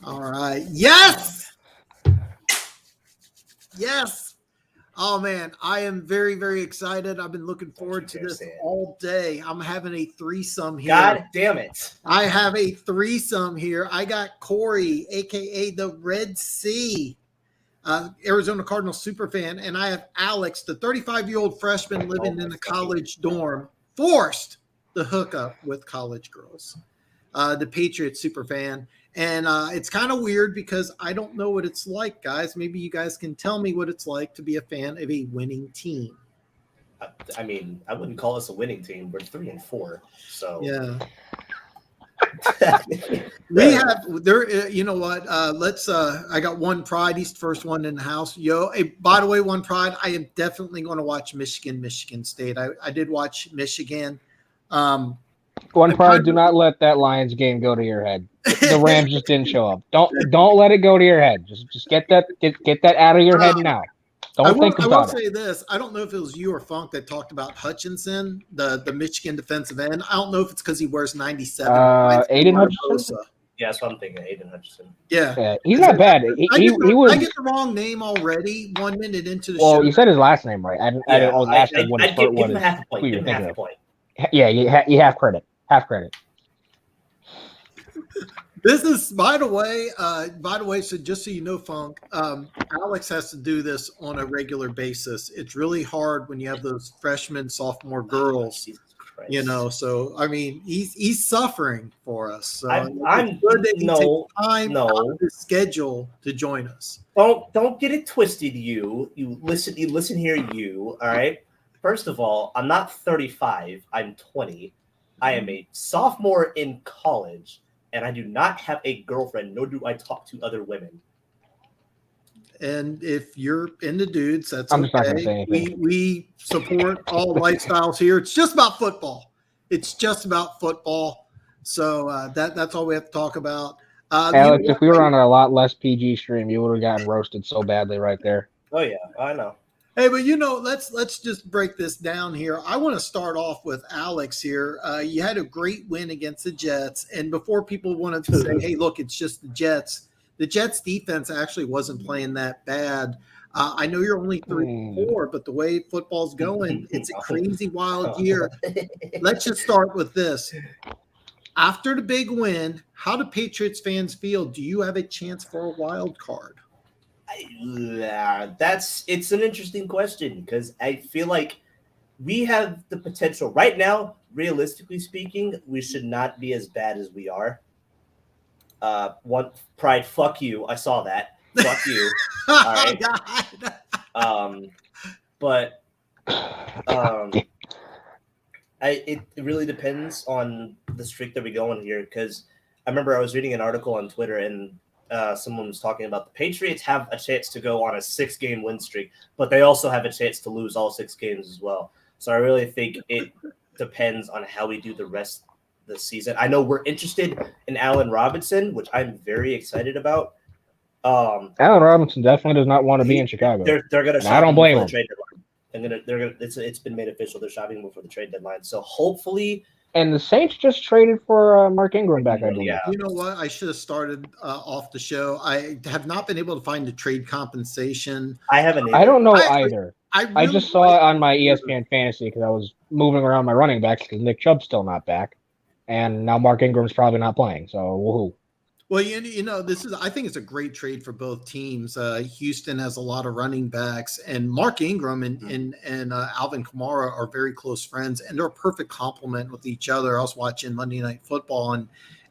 All right. Yes. Yes. Oh, man. I am very, very excited. I've been looking forward to this all day. I'm having a threesome here. God damn it. I have a threesome here. I got Corey, a.k.a. the Red Sea, Arizona Cardinals superfan, and I have Alex, the 35-year-old freshman living in a college dorm, forced to hook up with college girls, the Patriots superfan. And it's kind of weird because I don't know what it's like, guys. Maybe you guys can tell me what it's like to be a fan of a winning team. I mean, I wouldn't call us a winning team. We're 3-4. So yeah. We have there. You know what? Let's. I got one pride. He's the first one in the house. Hey, by the way, one pride. I am definitely going to watch Michigan State. I did watch Michigan. One pride. Do not let that Lions game go to your head. The Rams just didn't show up. Don't let it go to your head. Just get that out of your head now. I will say this. I don't know if it was you or Funk that talked about Hutchinson, the Michigan defensive end. I don't know if it's because he wears 97. Aiden Hutchinson? Yeah, that's what I'm thinking. Aiden Hutchinson. Yeah. He's not bad. He was. I get the wrong name already 1 minute into the show. Well, you said his last name right. I didn't ask him what give him half a point. Give him half a point. Yeah, you have credit. Half credit. This is, by the way, so just so you know, Funk, Alex has to do this on a regular basis. It's really hard when you have those freshman, sophomore girls, so, I mean, he's suffering for us. So I'm good that he takes time out of his schedule to join us. Don't get it twisted, you listen here, you, all right? First of all, I'm not 35. I'm 20. I am a sophomore in college. And I do not have a girlfriend, nor do I talk to other women. And if you're into dudes, that's I'm okay. We support all lifestyles here. It's just about football. So that's all we have to talk about. Alex, if we were on a lot less PG stream, you would have gotten roasted so badly right there. Oh yeah, I know. Hey, but let's just break this down here. I want to start off with Alex here. You had a great win against the Jets, and before people wanted to say, "Hey, look, it's just the Jets." The Jets defense actually wasn't playing that bad. I know you're only 3-4, but the way football's going, it's a crazy wild year. Let's just start with this. After the big win, how do Patriots fans feel? Do you have a chance for a wild card? It's an interesting question because I feel like we have the potential right now. Realistically speaking, we should not be as bad as we are. One pride, fuck you. I saw that. Fuck you. All right. But it really depends on the streak that we go on here because I remember I was reading an article on Twitter and someone was talking about the Patriots have a chance to go on a 6-game win streak, but they also have a chance to lose all 6 games as well. So I really think it depends on how we do the rest of the season. I know we're interested in Allen Robinson, which I'm very excited about. Allen Robinson definitely does not want to be in Chicago. They're going to. I don't blame him. It's been made official. They're shopping before the trade deadline. So hopefully. And the Saints just traded for Mark Ingram back, I believe. Yeah. You know what? I should have started off the show. I have not been able to find the trade compensation. I haven't either. I don't know either. I just saw it on my ESPN Fantasy because I was moving around my running backs because Nick Chubb's still not back. And now Mark Ingram's probably not playing. So, woohoo. Well, I think it's a great trade for both teams. Houston has a lot of running backs, and Mark Ingram and Alvin Kamara are very close friends, and they're a perfect complement with each other. I was watching Monday Night Football, and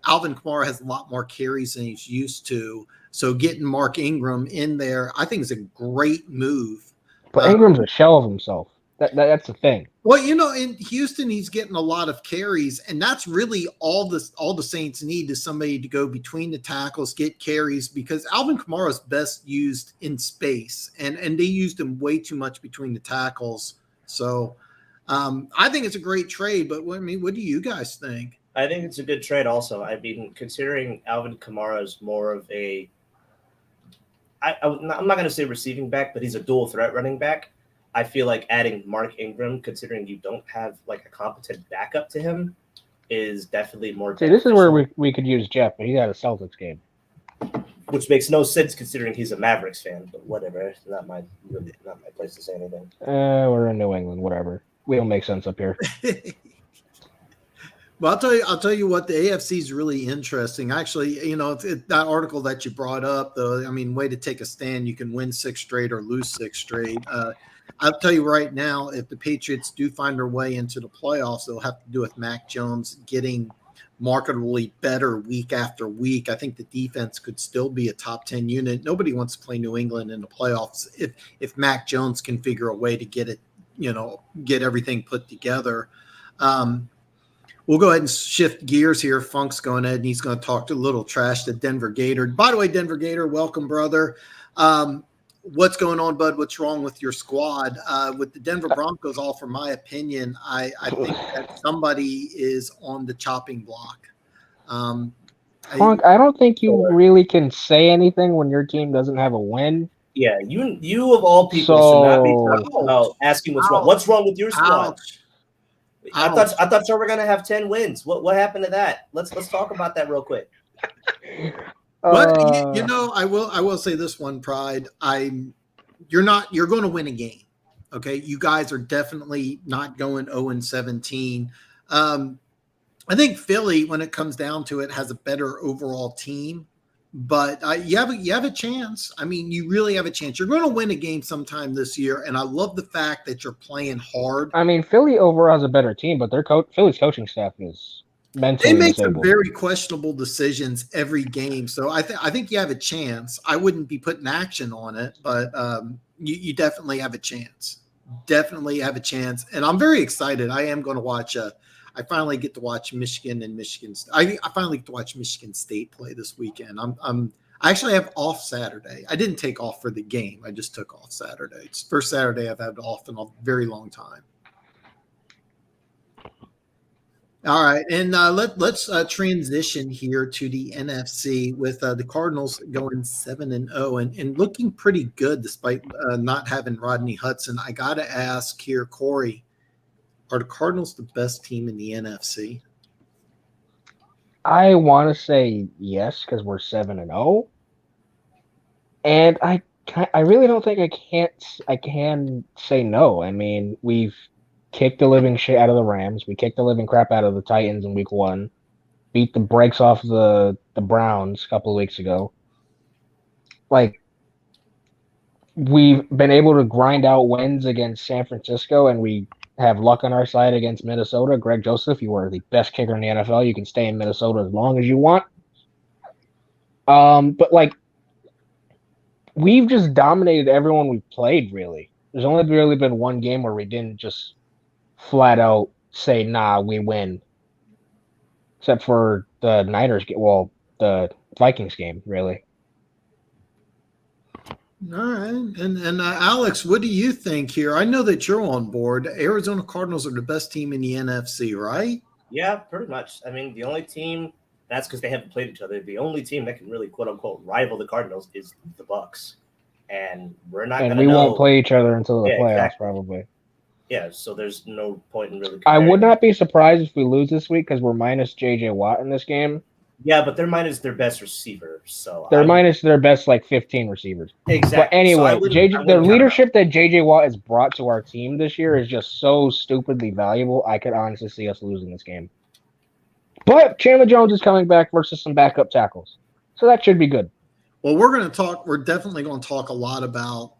Alvin Kamara has a lot more carries than he's used to. So getting Mark Ingram in there, I think is a great move. But Ingram's a shell of himself. That's the thing. Well, in Houston, he's getting a lot of carries, and that's really all the Saints need is somebody to go between the tackles, get carries, because Alvin Kamara is best used in space, and they used him way too much between the tackles. So I think it's a great trade, but what do you guys think? I think it's a good trade also. I mean, considering Alvin Kamara is more of I'm not going to say receiving back, but he's a dual threat running back. I feel like adding Mark Ingram, considering you don't have like a competent backup to him, is definitely more. See, this is where we could use Jeff, but he's at a Celtics game. which makes no sense considering he's a Mavericks fan. But whatever, it's not my place to say anything. We're in New England, whatever. We don't make sense up here. Well, I'll tell you what, the AFC is really interesting. Actually, you know, that article that you brought up, though, I mean, way to take a stand. You can win 6 straight or lose 6 straight. I'll tell you right now, if the Patriots do find their way into the playoffs, they'll have to do with Mac Jones getting markedly better week after week. I think the defense could still be a top 10 unit. Nobody wants to play New England in the playoffs if Mac Jones can figure a way to get it, you know, get everything put together. We'll go ahead and shift gears here. Funk's going ahead and he's going to talk a little trash to Denver Gator. By the way, Denver Gator, welcome, brother. What's going on, bud? What's wrong with your squad? With the Denver Broncos, all for my opinion, I think that somebody is on the chopping block. Funk, I don't think you really can say anything when your team doesn't have a win. Yeah, you of all people should not be talking about asking what's wrong. What's wrong with your squad? I thought you were gonna have 10 wins. What happened to that? Let's talk about that real quick. But you know, I will say this one, Pride. You're going to win a game. Okay, you guys are definitely not going 0-17. I think Philly, when it comes down to it, has a better overall team. But you have a chance. I mean, you really have a chance. You're going to win a game sometime this year, and I love the fact that you're playing hard. I mean, Philly overall has a better team, but Philly's coaching staff is mentally they make disabled. some very questionable decisions every game. So I think you have a chance. I wouldn't be putting action on it, but you definitely have a chance. Definitely have a chance, and I'm very excited. I am going to watch. I finally get to watch Michigan and Michigan. I finally get to watch Michigan State play this weekend. I actually have off Saturday. I didn't take off for the game. I just took off Saturday. It's the first Saturday I've had off in a very long time. All right, and let's transition here to the NFC with the Cardinals going 7-0 and looking pretty good despite not having Rodney Hudson. I got to ask here, Corey. Are the Cardinals the best team in the NFC? I want to say yes because we're 7-0, and I really don't think I can say no. I mean, we've kicked the living shit out of the Rams. We kicked the living crap out of the Titans in Week 1. Beat the brakes off the Browns a couple of weeks ago. Like, we've been able to grind out wins against San Francisco, and we have luck on our side against Minnesota. Greg Joseph, you are the best kicker in the NFL. You can stay in Minnesota as long as you want. But like, we've just dominated everyone we've played, really. There's only really been one game where we didn't just flat out say, nah, we win. Except for the Niners game. Well, the Vikings game, really. All right. And Alex, what do you think here? I know that you're on board. Arizona Cardinals are the best team in the NFC, right? Yeah, pretty much. I mean, the only team, that's because they haven't played each other. The only team that can really, quote unquote, rival the Cardinals is the Bucs. And we're not going to know. And we won't play each other until the playoffs, exactly. Probably. Yeah, so there's no point in really comparing. I would not be surprised if we lose this week because we're minus J.J. Watt in this game. Yeah, but they're minus their best receiver. So they're minus their best, 15 receivers. Exactly. But anyway, so the leadership that J.J. Watt has brought to our team this year is just so stupidly valuable. I could honestly see us losing this game. But Chandler Jones is coming back versus some backup tackles. So that should be good. Well, we're definitely going to talk a lot about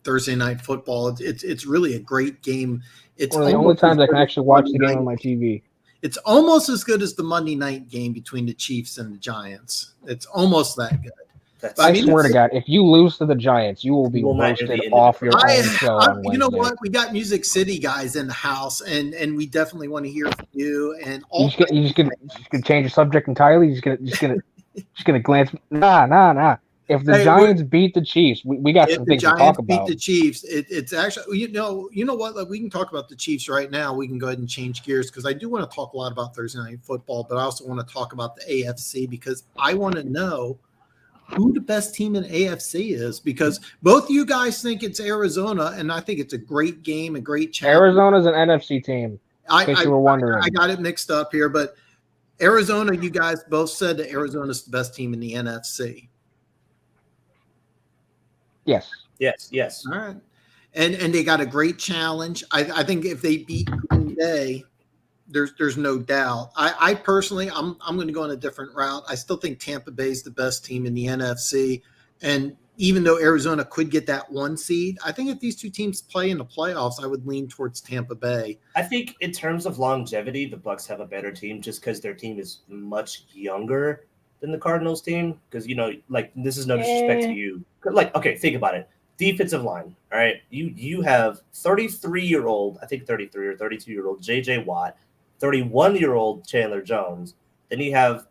Thursday Night Football. It's really a great game. It's one of the only times I can actually watch the game on my TV. It's almost as good as the Monday night game between the Chiefs and the Giants. It's almost that good. I swear to God, if you lose to the Giants, you will be roasted off your own show on Wednesday. You know what? We got Music City guys in the house, and we definitely want to hear from you. And you just gonna change the subject entirely. You're just gonna glance. Nah. If the Giants beat the Chiefs, we got some things to talk about. If the Giants beat the Chiefs, it's actually you know what? Like, we can talk about the Chiefs right now. We can go ahead and change gears because I do want to talk a lot about Thursday Night Football, but I also want to talk about the AFC because I want to know who the best team in AFC is because both you guys think it's Arizona, and I think it's a great game, a great challenge. Arizona's an NFC team. In case you were wondering, I got it mixed up here, but Arizona, you guys both said that Arizona's the best team in the NFC. Yes. Yes. All right. And they got a great challenge. I think if they beat Green Bay, there's no doubt. I personally, I'm going to go on a different route. I still think Tampa Bay is the best team in the NFC, and even though Arizona could get that 1 seed, I think if these two teams play in the playoffs, I would lean towards Tampa Bay. I think in terms of longevity, the Bucs have a better team just because their team is much younger than the Cardinals team. Because like this is no disrespect to you. Like, okay, think about it. Defensive line. All right, you have 33-year-old, I think 33 or 32-year-old J.J. Watt, 31-year-old Chandler Jones. Then you have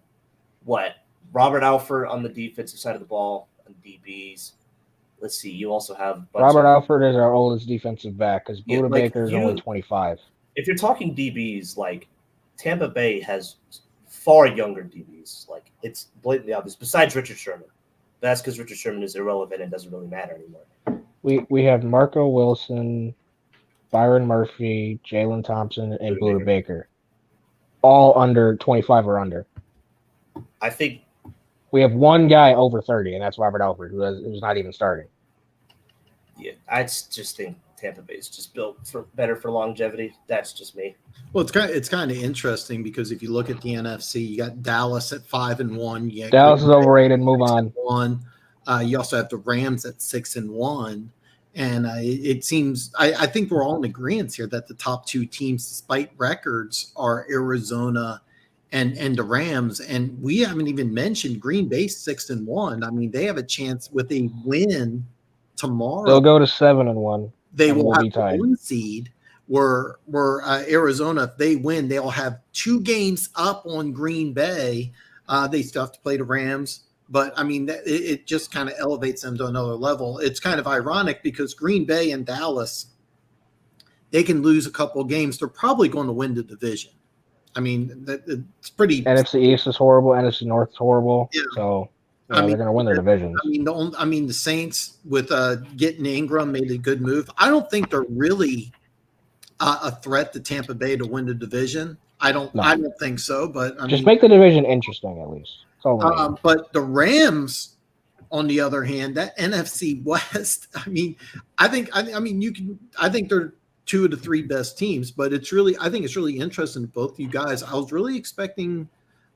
Robert Alford on the defensive side of the ball and DBs. Let's see. You also have Robert Alford is our oldest defensive back because Buda Baker is only 25. If you're talking DBs, like Tampa Bay has far younger DBs. Like it's blatantly obvious. Besides Richard Sherman, that's because Richard Sherman is irrelevant and doesn't really matter anymore. We have Marco Wilson, Byron Murphy, Jalen Thompson, and Buda Baker, all under 25 or under. I think we have one guy over 30, and that's Robert Alford, who's not even starting. Yeah, I just think Tampa Bay is just built better for longevity. That's just me. Well, it's kind of interesting because if you look at the NFC, you got Dallas at 5-1. Dallas is overrated. Move on. You also have the Rams at 6-1, and it seems I think we're all in agreement here that the top 2 teams, despite records, are Arizona and the Rams, and we haven't even mentioned Green Bay 6-1. I mean, they have a chance with a win tomorrow. They'll go to 7-1. They will have the 1 seed. Where Arizona, if they win, they'll have 2 games up on Green Bay. They still have to play the Rams, but I mean, it just kind of elevates them to another level. It's kind of ironic because Green Bay and Dallas, they can lose a couple of games. They're probably going to win the division. I mean, it's pretty. NFC East is horrible. NFC North is horrible. Yeah. So they're going to win their divisions. I mean, the Saints with getting Ingram made a good move. I don't think they're really a threat to Tampa Bay to win the division. I don't think so. But just make the division interesting at least. But the Rams, on the other hand, that NFC West. I mean, I think they're 2 of the 3 best teams, but I think it's really interesting to both you guys. I was really expecting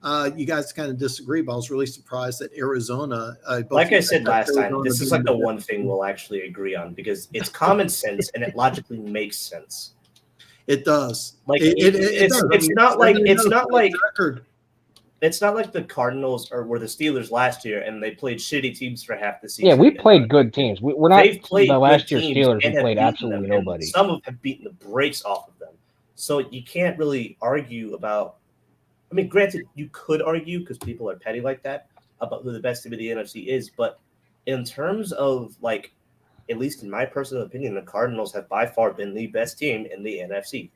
you guys to kind of disagree, but I was really surprised that Arizona. Like I said last time, this is like the one thing we'll actually agree on because it's common sense and it logically makes sense. It does. Like it's not like the Cardinals were the Steelers last year and they played shitty teams for half the season. Yeah, we played good teams. We're not the last year Steelers who played absolutely nobody. Some have beaten the brakes off of them. So you can't really argue about – I mean, granted, you could argue because people are petty like that about who the best team of the NFC is. But in terms of, like, at least in my personal opinion, the Cardinals have by far been the best team in the NFC.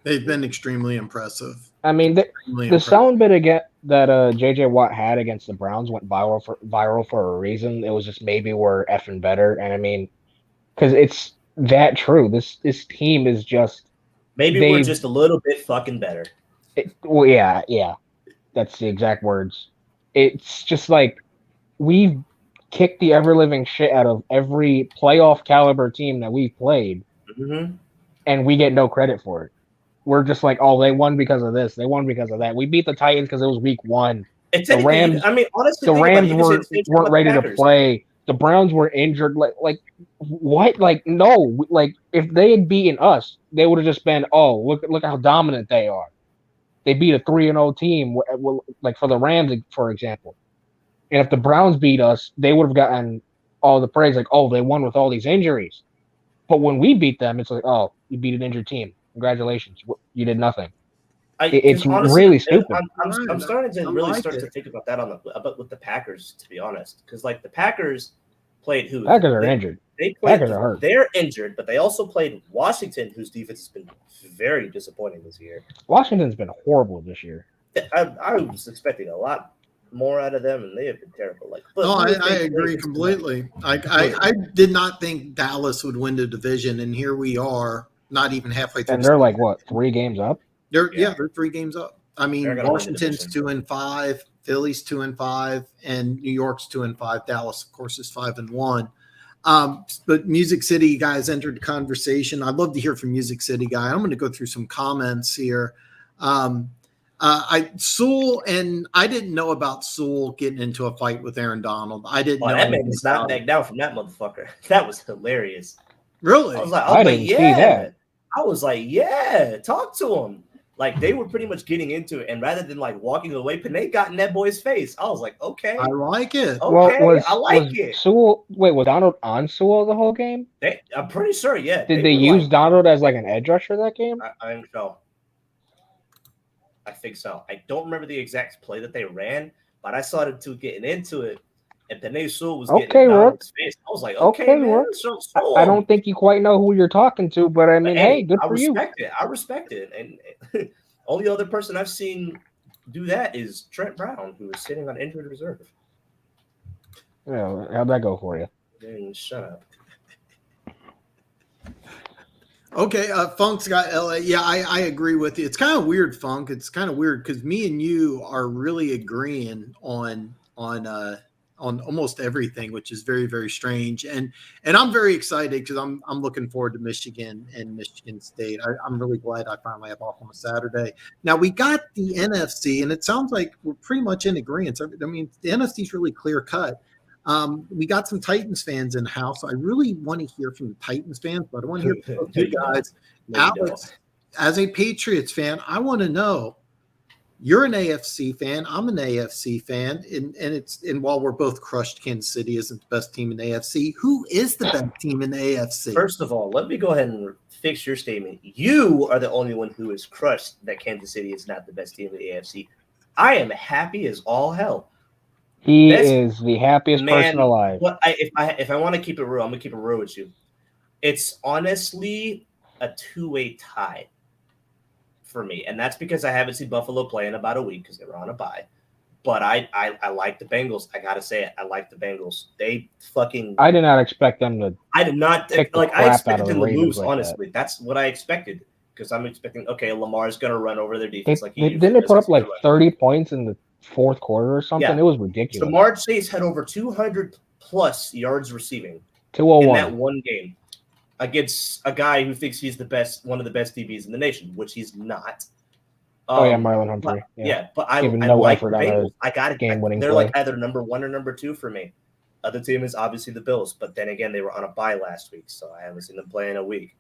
They've been extremely impressive. I mean, the sound bit that J.J. Watt had against the Browns went viral for a reason. It was just maybe we're effing better. And, I mean, because it's that true. This team is just – maybe we're just a little bit fucking better. Well, yeah. That's the exact words. It's just like we've kicked the ever-living shit out of every playoff caliber team that we've played, and we get no credit for it. We're just like, oh, they won because of this. They won because of that. We beat the Titans because it was week 1. The Rams, honestly, the Rams weren't ready to play. The Browns were injured. Like what? Like, no. Like, if they had beaten us, they would have just been, oh, look how dominant they are. They beat a 3-0 team, like for the Rams, for example. And if the Browns beat us, they would have gotten all the praise, like, oh, they won with all these injuries. But when we beat them, it's like, oh, you beat an injured team. Congratulations. You did nothing. It's honestly, really stupid. I'm starting to really start to think about that with the Packers, to be honest. Because, like, the Packers played who? Packers are injured. Packers are hurt. They're injured, but they also played Washington, whose defense has been very disappointing this year. Washington's been horrible this year. I was expecting a lot more out of them, and they have been terrible. I agree completely. I did not think Dallas would win the division, and here we are, not even halfway through. And they're like, what, 3 games up? They're 3 games up. I mean, Washington's 2-5, Philly's 2-5, and New York's 2-5. Dallas, of course, is 5-1. But Music City guys entered the conversation. I'd love to hear from Music City guy. I'm going to go through some comments here. Sewell, and I didn't know about Sewell getting into a fight with Aaron Donald. I didn't know that man does not back down from that motherfucker. That was hilarious. Really? I was like, I was like, yeah, talk to him. Like, they were pretty much getting into it, and rather than like walking away, Panay got in that boy's face. I was like, okay, I like it. Okay, I like it. Sewell, was Donald on Sewell the whole game? I'm pretty sure, yeah. Did they use Donald as like an edge rusher that game? I think so. I don't remember the exact play that they ran, but I saw the two getting into it, and Panay Sewell was getting in Donald's face. I was like, okay, man. So I don't think you quite know who you're talking to, but I mean, hey, good for you. I respect it. And only other person I've seen do that is Trent Brown, who is sitting on injured reserve. Yeah, how'd that go for you? Shut up. Okay, Funk's got LA. Yeah, I agree with you. It's kind of weird, Funk. It's kind of weird because me and you are really agreeing on almost everything, which is very, very strange. And I'm very excited because I'm looking forward to Michigan and Michigan State. I'm really glad I finally have off on a Saturday. Now we got the NFC, and it sounds like we're pretty much in agreement. I mean, the NFC is really clear cut. We got some Titans fans in the house. I really want to hear from the Titans fans, but I want to hear from you guys. Alex, as a Patriots fan, I want to know, you're an AFC fan. I'm an AFC fan. And while we're both crushed, Kansas City isn't the best team in the AFC. Who is the best team in the AFC? First of all, let me go ahead and fix your statement. You are the only one who is crushed that Kansas City is not the best team in the AFC. I am happy as all hell. He is the happiest person alive. But if I want to keep it real, I'm gonna keep it real with you. It's honestly a two-way tie for me, and that's because I haven't seen Buffalo play in about a week because they were on a bye. But I like the Bengals. I gotta say it. I like the Bengals. I did not expect them to. I did not I expected them to lose. Honestly, that's what I expected because I'm expecting. Okay, Lamar's gonna run over their defense Didn't they put up like 30 points in the fourth quarter or something? Yeah. It was ridiculous. Jamar Chase had over 200 plus yards receiving 201 in that one game against a guy who thinks he's one of the best DBs in the nation, which he's not. Marlon Humphrey. But I like the Bengals. I got it. They're like either number one or number two for me. Other team is obviously the Bills, but then again, they were on a bye last week, so I haven't seen them play in a week.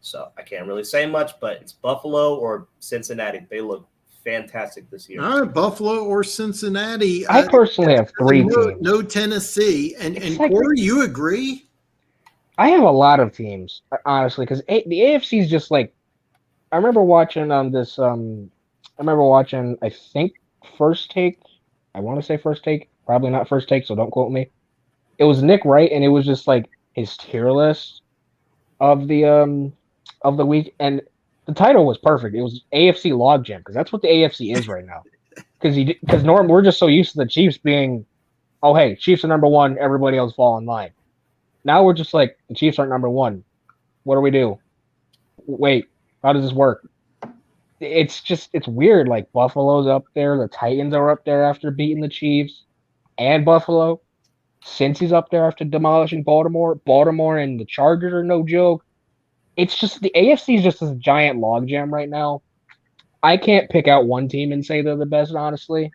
So I can't really say much, but it's Buffalo or Cincinnati. They look fantastic this year. All right, Buffalo or Cincinnati. I personally have three teams. No Tennessee. And Corey, you agree? I have a lot of teams, honestly, because the AFC is just like, I remember watching I think First Take. I want to say First Take, probably not First Take, so don't quote me. It was Nick Wright, and it was just like his tier list of the week, and the title was perfect. It was AFC Logjam, because that's what the AFC is right now. Because we're just so used to the Chiefs being, oh hey, Chiefs are number one, everybody else fall in line. Now we're just like, the Chiefs aren't number one. What do we do? Wait, how does this work? It's weird. Like, Buffalo's up there, the Titans are up there after beating the Chiefs and Buffalo. Cincy's up there after demolishing Baltimore. Baltimore and the Chargers are no joke. It's just, the AFC is just this giant logjam right now. I can't pick out one team and say they're the best, honestly.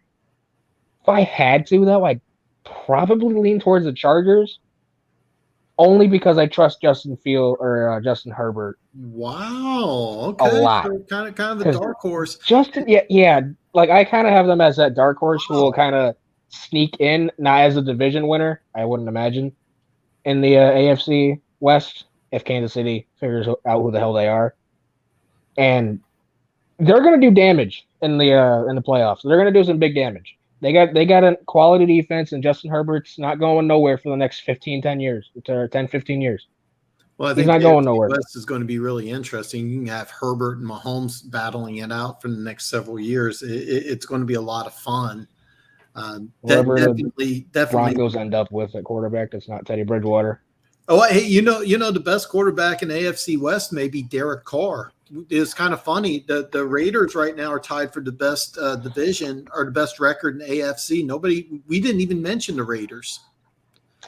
If I had to, though, I'd probably lean towards the Chargers, only because I trust Justin Herbert. Wow. Okay. A lot. So kind of the dark horse. Yeah. Like, I kind of have them as that dark horse who will kind of sneak in, not as a division winner, I wouldn't imagine, in the AFC West, if Kansas City figures out who the hell they are. And they're going to do damage in the playoffs. They're going to do some big damage. They got a quality defense, and Justin Herbert's not going nowhere for the next 15 years. Well, I think he's not going nowhere. West is going to be really interesting. You can have Herbert and Mahomes battling it out for the next several years. It's going to be a lot of fun. Definitely. Broncos end up with a quarterback that's not Teddy Bridgewater. Oh, hey, the best quarterback in AFC West may be Derek Carr. It's kind of funny. The Raiders right now are tied for the best division or the best record in AFC. We didn't even mention the Raiders.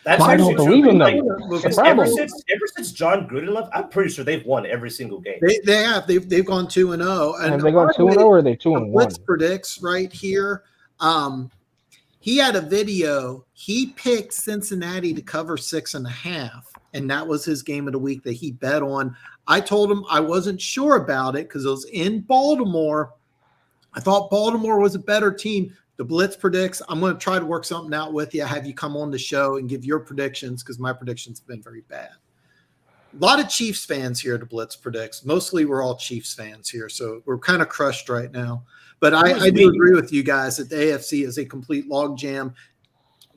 That's I don't actually believe true. in Like, them. Well, The ever problem. since John Gruden left, I'm pretty sure they've won every single game. They have. They've gone 2-0. And Have they gone 2-0 or are they 2-1? Blitz predicts right here. He had a video. He picked Cincinnati to cover 6.5, and that was his game of the week that he bet on. I told him I wasn't sure about it because it was in Baltimore. I thought Baltimore was a better team. The Blitz predicts. I'm going to try to work something out with you. Have you come on the show and give your predictions because my predictions have been very bad. A lot of Chiefs fans here to Blitz predicts. Mostly we're all Chiefs fans here, so we're kind of crushed right now. But I do agree with you guys that the AFC is a complete logjam.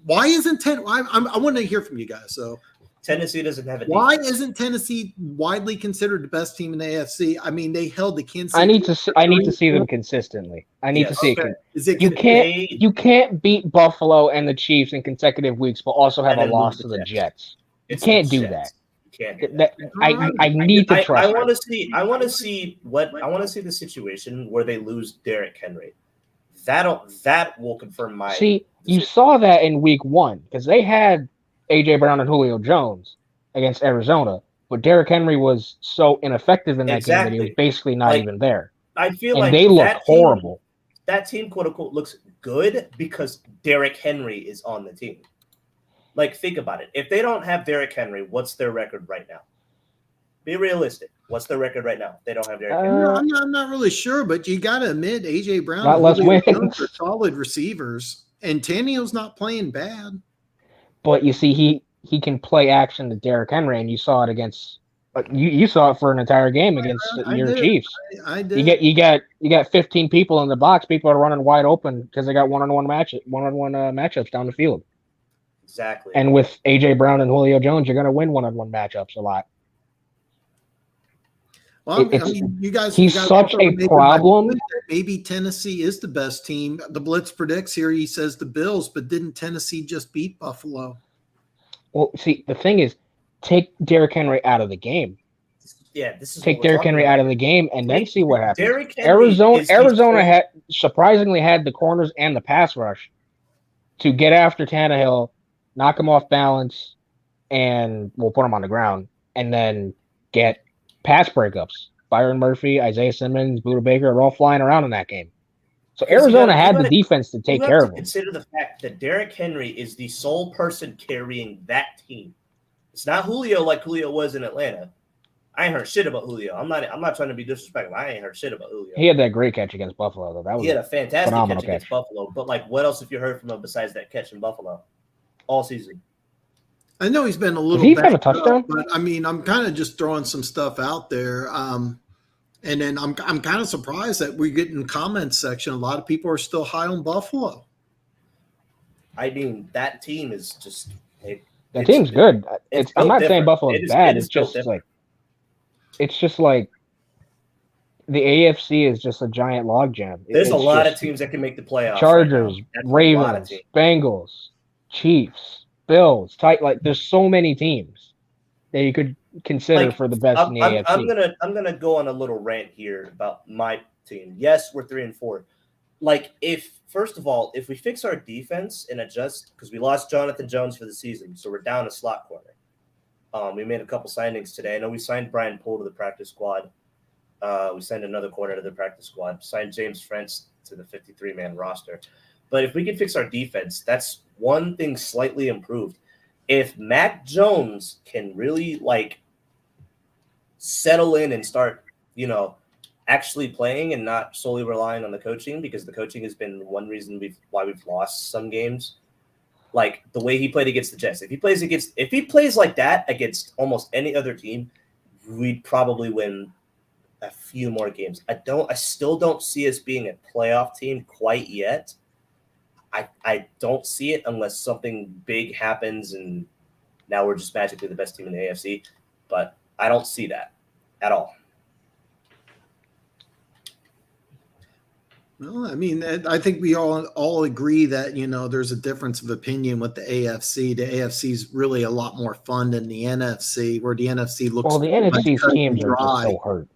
Why isn't I want to hear from you guys. So Tennessee doesn't have a defense. Why isn't Tennessee widely considered the best team in the AFC? I mean, they held the Kansas City. I need to see them consistently. I need to see it. You can't beat Buffalo and the Chiefs in consecutive weeks, but also have a loss to the Jets. You can't do that. I need to trust. I want to see the situation where they lose Derrick Henry. That will confirm my. See, you saw that in week 1 because they had AJ Brown and Julio Jones against Arizona, but Derrick Henry was so ineffective in that game that he was basically not even there. I feel and like they look horrible. That team, quote unquote, looks good because Derrick Henry is on the team. Like, think about it. If they don't have Derrick Henry, what's their record right now? Be realistic. What's their record right now? They don't have Derrick Henry. I'm not really sure, but you got to admit AJ Brown and Julio Jones are solid receivers, and Tannehill's not playing bad. But you see, he can play action to Derrick Henry, and you saw it against you saw it for an entire game against your Chiefs. I did. You got 15 people in the box. People are running wide open because they got one-on-one matchups down the field. Exactly. And with AJ Brown and Julio Jones, you're going to win one-on-one matchups a lot. Well, I mean, you guys. He's such a problem. Maybe Tennessee is the best team. The Blitz predicts here. He says the Bills, but didn't Tennessee just beat Buffalo? Well, see, the thing is, take Derrick Henry out of the game. Yeah, this is take Derrick Henry out of the game and then see what happens. Arizona had surprisingly had the corners and the pass rush to get after Tannehill, knock him off balance, and we'll put him on the ground, and then get pass breakups. Byron Murphy, Isaiah Simmons, Buda Baker are all flying around in that game. So Arizona had the defense to take care of him. Consider the fact that Derrick Henry is the sole person carrying that team. It's not Julio like Julio was in Atlanta. I ain't heard shit about Julio. I'm not trying to be disrespectful. I ain't heard shit about Julio. He had that great catch against Buffalo, though. He had a fantastic catch against Buffalo. But like, what else have you heard from him besides that catch in Buffalo all season? I know he's been a little. Did he have a touchdown? But I mean, I'm kind of just throwing some stuff out there. And then I'm kind of surprised that we get in the comments section. A lot of people are still high on Buffalo. I mean, that team is just. The team's good. I'm not saying Buffalo is bad. It's just like the AFC is just a giant logjam. There's a lot of teams that can make the playoffs. Chargers, Ravens, Bengals, Chiefs, Bills. There's so many teams that you could consider for the best in the AFC. I'm gonna go on a little rant here about my team. Yes, we're 3-4. Like, first of all, if we fix our defense and adjust, because we lost Jonathan Jones for the season, so we're down a slot corner. We made a couple signings today. I know we signed Brian Poole to the practice squad. We signed another corner to the practice squad. Signed James Frentz to the 53-man roster. But if we can fix our defense, that's one thing slightly improved. If Mac Jones can really settle in and start, actually playing and not solely relying on the coaching, because the coaching has been one reason why we've lost some games. Like the way he played against the Jets. If he plays like that against almost any other team, we'd probably win a few more games. I still don't see us being a playoff team quite yet. I don't see it unless something big happens and now we're just magically the best team in the AFC. But I don't see that at all. Well, I mean, I think we all agree that, there's a difference of opinion with the AFC. The AFC is really a lot more fun than the NFC, where the NFC looks. Well, the NFC's teams are just so hurt.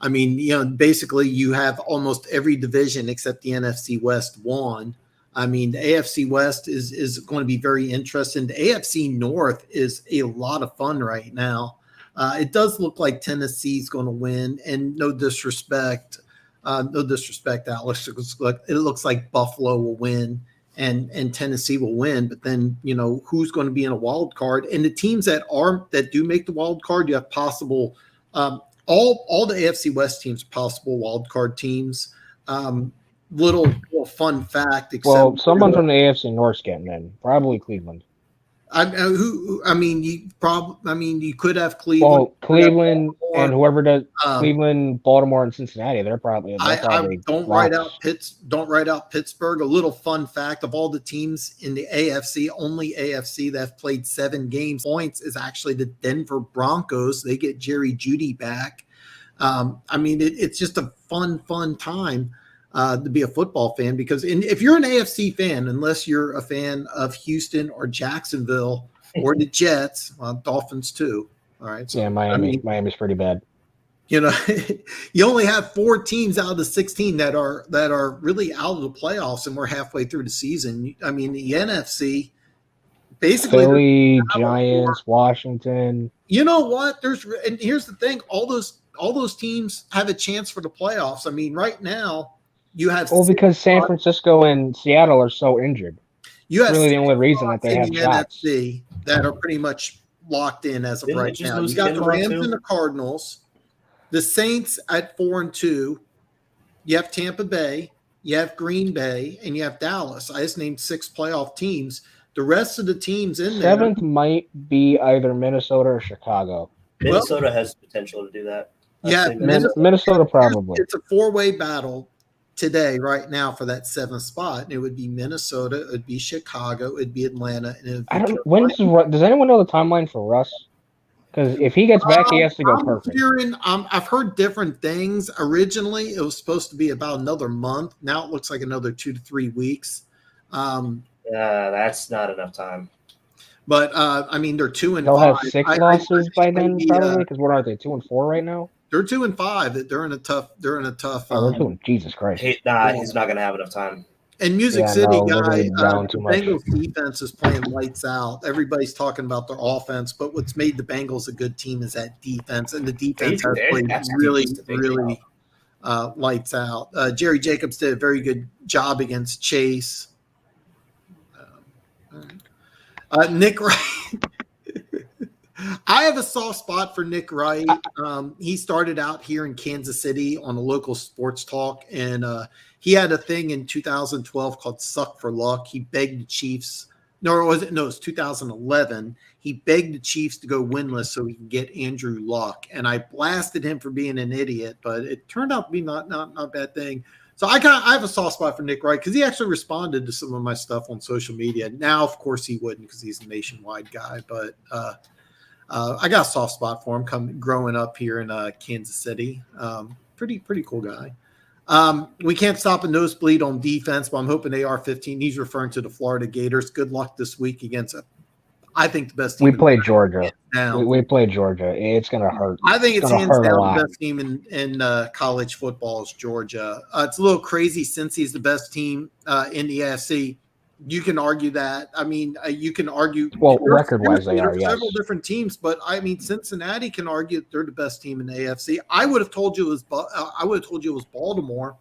I mean, basically you have almost every division except the NFC West won. I mean, the AFC West is going to be very interesting. The AFC North is a lot of fun right now. It does look like Tennessee's going to win, and no disrespect, Alex. It looks like Buffalo will win and Tennessee will win. But then who's going to be in a wild card? And the teams that do make the wild card, you have possible all the AFC West teams, possible wild card teams. Little fun fact. Well, someone from the AFC North's getting in, probably Cleveland. You could have Cleveland. Well, Cleveland and whoever does Cleveland, Baltimore, and Cincinnati. They're probably. Don't write out Pittsburgh. A little fun fact: of all the teams in the AFC, only AFC that have played 7 games points is actually the Denver Broncos. They get Jerry Jeudy back. It's just a fun time. To be a football fan, because if you're an AFC fan, unless you're a fan of Houston or Jacksonville or the Jets, Dolphins too. All right. So, yeah, Miami's pretty bad. You only have 4 teams out of the 16 that are really out of the playoffs, and we're halfway through the season. I mean, the NFC basically Philly, Giants, Washington. You know what? And here's the thing: all those teams have a chance for the playoffs. I mean, right now. You have because San Francisco and Seattle are so injured. That's really the only reason that they have shots. NFC that are pretty much locked in as of right now. You got the Rams and the Cardinals, the Saints at 4-2. You have Tampa Bay, you have Green Bay, and you have Dallas. I just named 6 playoff teams. The rest of the teams in there. 7th might be either Minnesota or Chicago. Minnesota has potential to do that. Minnesota probably. It's a 4-way battle today, right now, for that 7th spot. And it would be Minnesota, it would be Chicago, it would be Atlanta, and it would be does anyone know the timeline for Russ? Because if he gets back, he has to go perfect. I've heard different things. Originally, it was supposed to be about another month. Now it looks like another 2 to 3 weeks. That's not enough time. But they're 2-5. They'll have 6 losses by then, probably. Because what are they? 2-4 right now. They're 2-5. They're in a tough. Oh, they're doing Jesus Christ. He's not going to have enough time. And Music City guy, the Bengals defense is playing lights out. Everybody's talking about their offense, but what's made the Bengals a good team is that defense, and the defense has played really lights out. Jerry Jacobs did a very good job against Chase. Nick Wright. I have a soft spot for Nick Wright. He started out here in Kansas City on a local sports talk, and he had a thing in 2012 called Suck for Luck. He begged the Chiefs. No, it was 2011. He begged the Chiefs to go winless so he could get Andrew Luck. And I blasted him for being an idiot, but it turned out to be not a bad thing. So I have a soft spot for Nick Wright because he actually responded to some of my stuff on social media. Now, of course, he wouldn't because he's a nationwide guy, but I got a soft spot for him growing up here in Kansas City. Pretty cool guy. We can't stop a nosebleed on defense, but I'm hoping AR-15. He's referring to the Florida Gators. Good luck this week against, I think, the best team. We played Georgia. We played Georgia. It's going to hurt. I think it's hands down the best team in college football is Georgia. It's a little crazy since he's the best team in the AFC. You can argue that. I mean, you can argue. Well, record-wise, they are, yes. Several different teams, but I mean, Cincinnati can argue that they're the best team in the AFC. I would have told you it was Baltimore.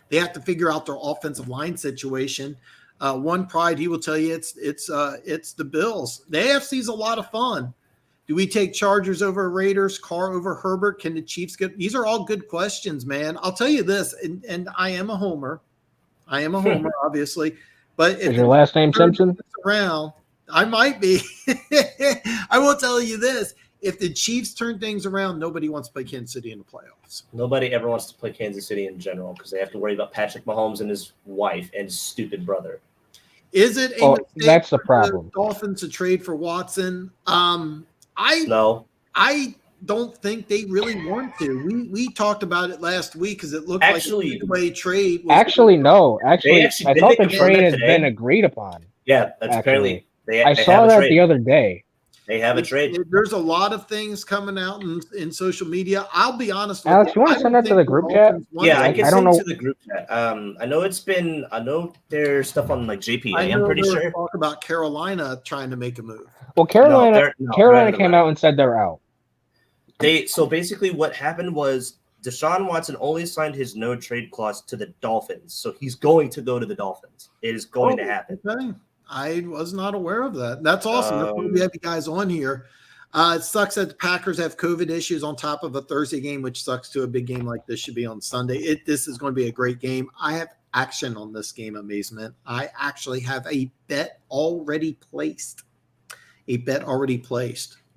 They have to figure out their offensive line situation. One Pride, he will tell you it's the Bills. The AFC is a lot of fun. Do we take Chargers over Raiders? Carr over Herbert? Can the Chiefs get? These are all good questions, man. I'll tell you this, and I am a homer. Obviously. But if is your last name Simpson? Around, I might be. I will tell you this: if the Chiefs turn things around, nobody wants to play Kansas City in the playoffs. Nobody ever wants to play Kansas City in general because they have to worry about Patrick Mahomes and his wife and his stupid brother. Is it a mistake that's the problem? The Dolphins to trade for Watson? I don't think they really want to. We talked about it last week because it looked like a two-way trade. No. Actually, I thought the trade has been agreed upon. Yeah, that's apparently. I saw that the other day. They have a trade. There's a lot of things coming out in social media. I'll be honest with Alex, you want I to send don't that to think the group chat? Dolphins want Yeah, to. I can I don't send know. to the group chat. I know there's stuff on like JPA. I know I'm pretty there was sure. talk about Carolina trying to make a move. Well, Carolina they're out of the came running. out and said they're out. So basically what happened was Desean Watson only signed his no trade clause to the Dolphins. So he's going to go to the Dolphins. It is going to happen. Okay. I was not aware of that. That's awesome. That's why we have you guys on here. It sucks that the Packers have COVID issues on top of a Thursday game, which sucks to a big game like this should be on Sunday. This is going to be a great game. I have action on this game, Amazement. I actually have a bet already placed.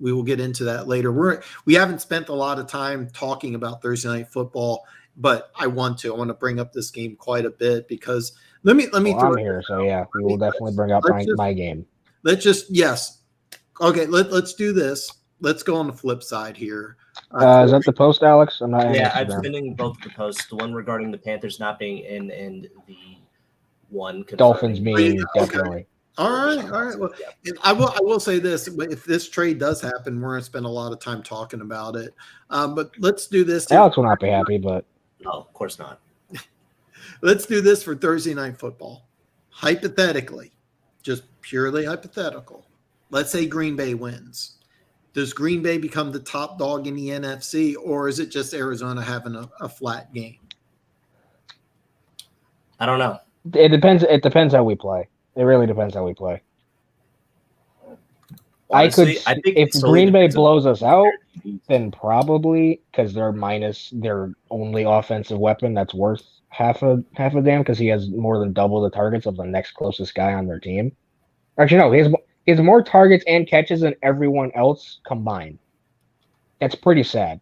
We will get into that later. We haven't spent a lot of time talking about Thursday Night Football, but I want to bring up this game quite a bit because let me. I'm here, so yeah, we will definitely bring up my game. Okay, let's do this. Let's go on the flip side here. Is that the post, Alex? I'm not. Yeah, I'm sending both the posts. The one regarding the Panthers not being in, and the one Dolphins being definitely. Okay. All right. Well, I will say this: if this trade does happen, we're going to spend a lot of time talking about it. But let's do this. Alex will not be happy, but no, of course not. Let's do this for Thursday Night Football. Hypothetically, just purely hypothetical. Let's say Green Bay wins. Does Green Bay become the top dog in the NFC, or is it just Arizona having a flat game? I don't know. It depends. It depends how we play. It really depends how we play. Honestly, I think if Green Bay blows us out, then probably because they're minus their only offensive weapon that's worth half a damn because he has more than double the targets of the next closest guy on their team. Actually, no, he has more targets and catches than everyone else combined. That's pretty sad.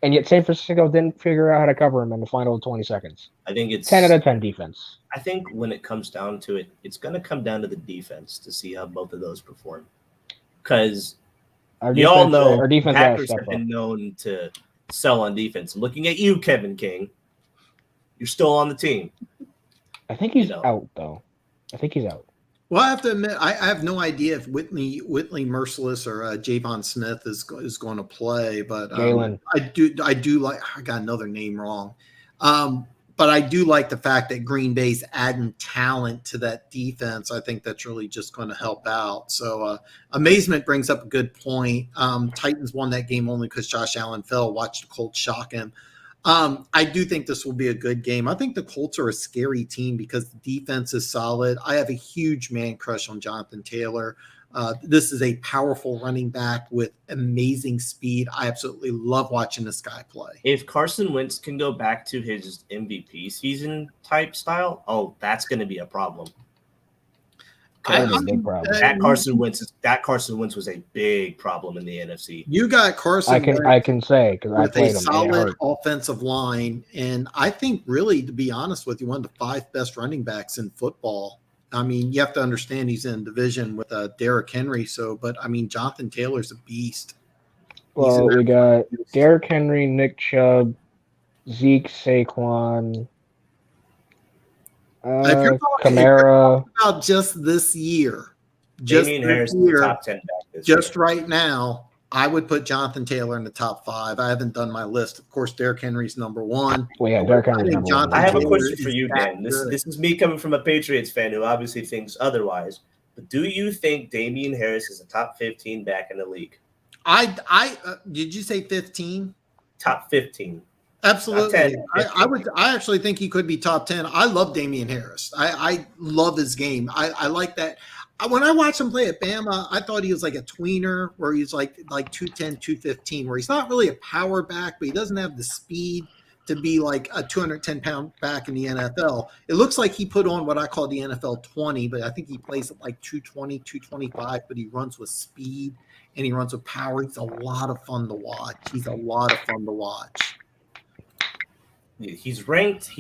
And yet San Francisco didn't figure out how to cover him in the final 20 seconds. I think it's 10 out of 10 defense. I think when it comes down to it, it's going to come down to the defense to see how both of those perform. Because you all know our defense Packers have been known to sell on defense. Looking at you, Kevin King, you're still on the team. I think he's out, though. I think he's out. Well, I have to admit, I have no idea if Whitley Merciless or Javon Smith is going to play, but I do like. I got another name wrong, but I do like the fact that Green Bay's adding talent to that defense. I think that's really just going to help out. So, Amazement brings up a good point. Titans won that game only because Josh Allen fell. Watch the Colts shock him. I do think this will be a good game. I think the Colts are a scary team because the defense is solid. I have a huge man crush on Jonathan Taylor. This is a powerful running back with amazing speed. I absolutely love watching this guy play. If Carson Wentz can go back to his MVP season type style, that's going to be a problem. That Carson Wentz was a big problem in the NFC. You got Carson. I can say because I played him. Solid offensive line, and I think really, to be honest with you, one of the 5 best running backs in football. I mean, you have to understand he's in division with Derrick Henry. But I mean, Jonathan Taylor's a beast. Well, we got Derrick Henry, Nick Chubb, Zeke, Saquon. If you're Kamara. About just this year, Desean Harris is the top 10 back this year. Right now, I would put Jonathan Taylor in the top 5. I haven't done my list. Of course, Derrick Henry's number 1. Well, yeah, Derrick Henry's number 1. I have a question for you, Dan. This is me coming from a Patriots fan who obviously thinks otherwise. But do you think Desean Harris is a top 15 back in the league? Did you say 15? Top 15. Absolutely. I actually think he could be top 10. I love Desean Harris. I love his game. I like that. When I watched him play at Bama, I thought he was like a tweener where he's like 210, 215, where he's not really a power back, but he doesn't have the speed to be like a 210-pound back in the NFL. It looks like he put on what I call the NFL 20, but I think he plays at like 220, 225, but he runs with speed and he runs with power. He's a lot of fun to watch. He's ranked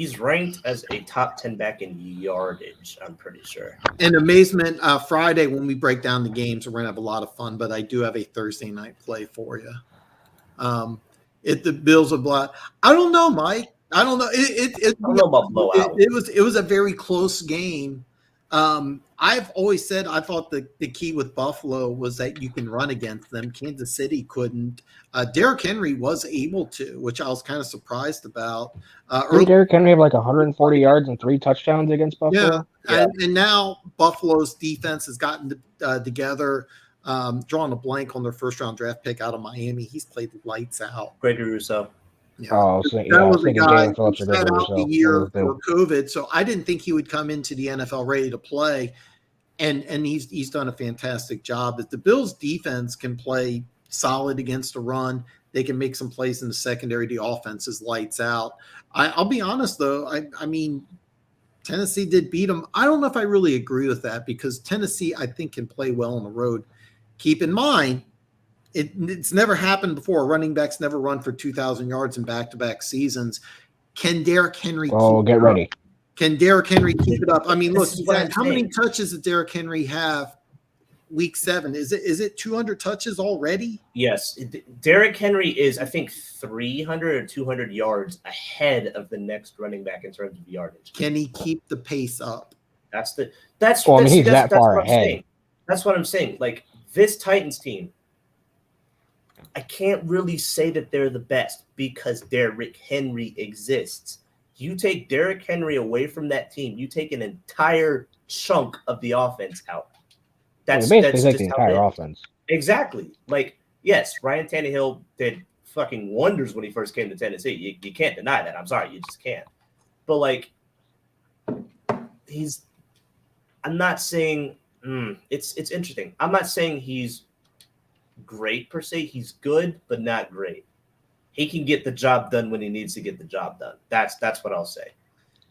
as a top 10 back in yardage, I'm pretty sure. And Amazement, Friday when we break down the games, we're going to have a lot of fun, but I do have a Thursday night play for you. The Bills are blood. I don't know, Mike. I don't know. I don't know about blowout. It was a very close game. I've always said I thought the key with Buffalo was that you can run against them. Kansas City couldn't. Derrick Henry was able to, which I was kind of surprised about. Didn't Derrick Henry have like 140 yards and 3 touchdowns against Buffalo? Yeah. And now Buffalo's defense has gotten together. Drawing a blank on their first-round draft pick out of Miami. He's played lights out. Gregory Rousseau. Yeah. Oh, so, yeah, that was a guy Jalen Phillips who or sat Gregory out the Rousseau. year for COVID, so I didn't think he would come into the NFL ready to play. And he's done a fantastic job. If the Bills' defense can play solid against a run, they can make some plays in the secondary. The offense is lights out. I'll be honest, though. I mean, Tennessee did beat them. I don't know if I really agree with that because Tennessee, I think, can play well on the road. Keep in mind, it's never happened before. Running backs never run for 2,000 yards in back-to-back seasons. Can Derrick Henry get ready. Can Derrick Henry keep it up? I mean, look, how many touches did Derrick Henry have week 7? Is it 200 touches already? Yes. Derrick Henry is, I think, 300 or 200 yards ahead of the next running back in terms of yardage. Can he keep the pace up? That's he's that far ahead. That's what I'm saying. Like, this Titans team, I can't really say that they're the best because Derrick Henry exists. You take Derrick Henry away from that team, you take an entire chunk of the offense out. That's basically like the entire offense. Exactly. Like, yes, Ryan Tannehill did fucking wonders when he first came to Tennessee. You can't deny that. I'm sorry, you just can't. But like, I'm not saying it's interesting. I'm not saying he's great per se. He's good, but not great. He can get the job done when he needs to get the job done. That's what I'll say.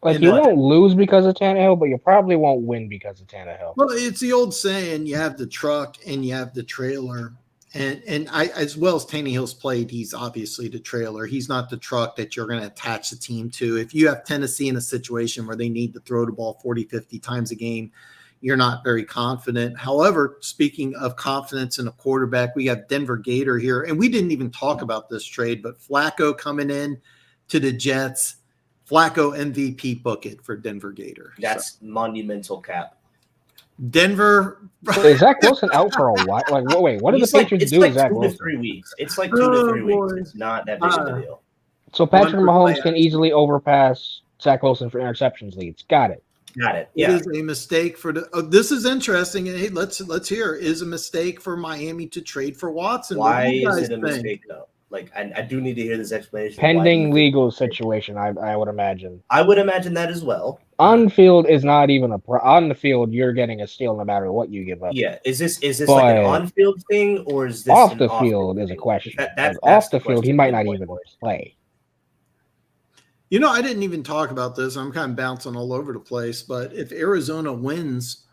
Like, you won't lose because of Tannehill, but you probably won't win because of Tannehill. Well, it's the old saying: you have the truck and you have the trailer. And I, as well as Tannehill's played, he's obviously the trailer. He's not the truck that you're going to attach the team to. If you have Tennessee in a situation where they need to throw the ball 40, 50 times a game, you're not very confident. However, speaking of confidence in a quarterback, we have Denver Gator here. And we didn't even talk about this trade, but Flacco coming in to the Jets. Flacco MVP bucket for Denver Gator. That's monumental, Cap. Denver. Is Zach Wilson out for a while? Like, wait, what do the Patriots do with Zach Wilson? It's like 2 to 3 weeks. It's like 2 to 3 weeks. It's not that big of a deal. So Patrick Mahomes can easily overpass Zach Wilson for interceptions leads. Got it. Yeah. It is a mistake for the. This is interesting. Hey, let's hear. Is a mistake for Miami to trade for Watson? Why is it a mistake though? Like, I do need to hear this explanation. Pending legal situation, I would imagine. I would imagine that as well. On field is not even on the field. You're getting a steal no matter what you give up. Yeah, is this like an on field thing or is this off the field is a question? That's off the field, he might not even play. You know, I didn't even talk about this. I'm kind of bouncing all over the place. But if Arizona wins,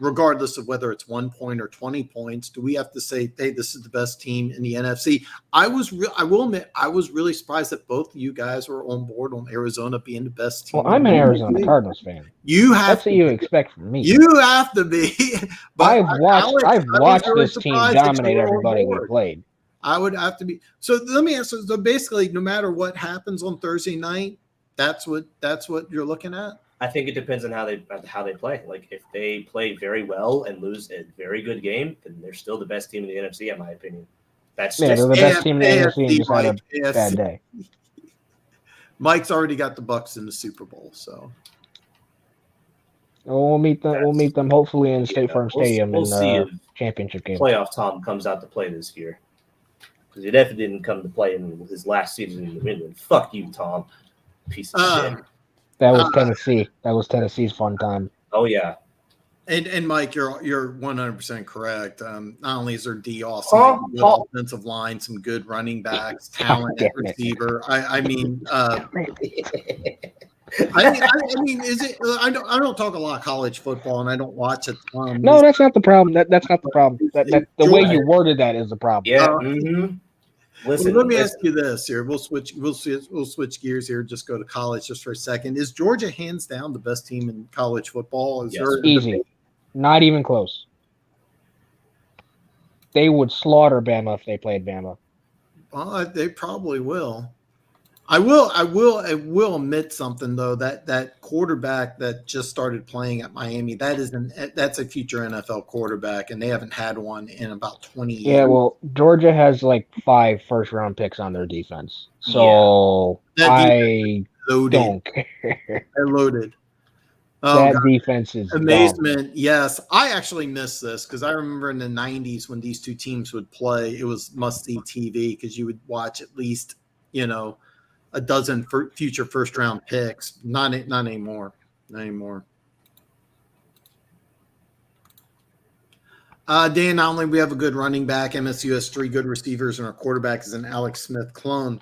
regardless of whether it's 1 point or 20 points, do we have to say, hey, this is the best team in the NFC? I will admit, I was really surprised that both of you guys were on board on Arizona being the best team. Well, I'm an Arizona Cardinals fan. That's what you expect from me. You have to be. But I've watched this team dominate everybody we played. I would have to be. So let me answer. So basically, no matter what happens on Thursday night, that's what you're looking at. I think it depends on how they play. Like, if they play very well and lose a very good game, then they're still the best team in the NFC, in my opinion. They're the best team in the NFC and just had a bad day. Mike's already got the Bucks in the Super Bowl, so we'll meet them hopefully in State Farm Stadium in the championship game. Playoff Tom comes out to play this year because he definitely didn't come to play in his last season in New England. Fuck you, Tom. Piece of shit. That was Tennessee. That was Tennessee's fun time. Oh yeah. And Mike, you're 100% correct. Not only is there D awesome, good offensive line, some good running backs, talent at receiver. I mean, is it? I don't talk a lot of college football, and I don't watch a ton. No, that's not the problem. That's not the problem. The way you worded that is the problem. Yeah. Listen, let me ask you this here. We'll switch gears here. Just go to college just for a second. Is Georgia hands down the best team in college football? Yes. Easy, not even close. They would slaughter Bama if they played Bama. Well, they probably will. I will admit something though, that quarterback that just started playing at Miami, that's a future NFL quarterback, and they haven't had one in about 20 years. Yeah, well, Georgia has like 5 first-round picks on their defense, so I don't care. They're loaded. Oh, that God. defense is Amazement. dumb. Yes, I actually miss this because I remember in the 90s when these two teams would play, it was must-see TV because you would watch at least, a dozen future first-round picks. Not anymore. Not anymore. Dan, not only we have a good running back, MSU has 3 good receivers, and our quarterback is an Alex Smith clone.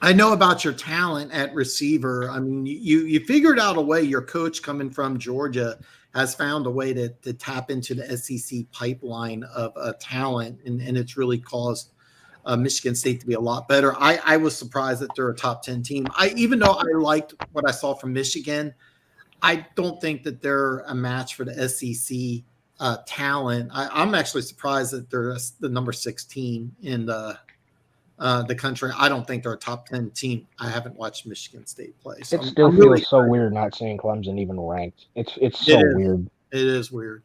I know about your talent at receiver. I mean, you figured out a way. Your coach coming from Georgia has found a way to tap into the SEC pipeline of talent, and it's really caused Michigan State to be a lot better. I was surprised that they're a top 10 team. Even though I liked what I saw from Michigan, I don't think that they're a match for the SEC talent. I'm actually surprised that they're the number 16 in the country. I don't think they're a top 10 team. I haven't watched Michigan State play. So it still feels so weird not seeing Clemson even ranked. It's so weird. It is weird.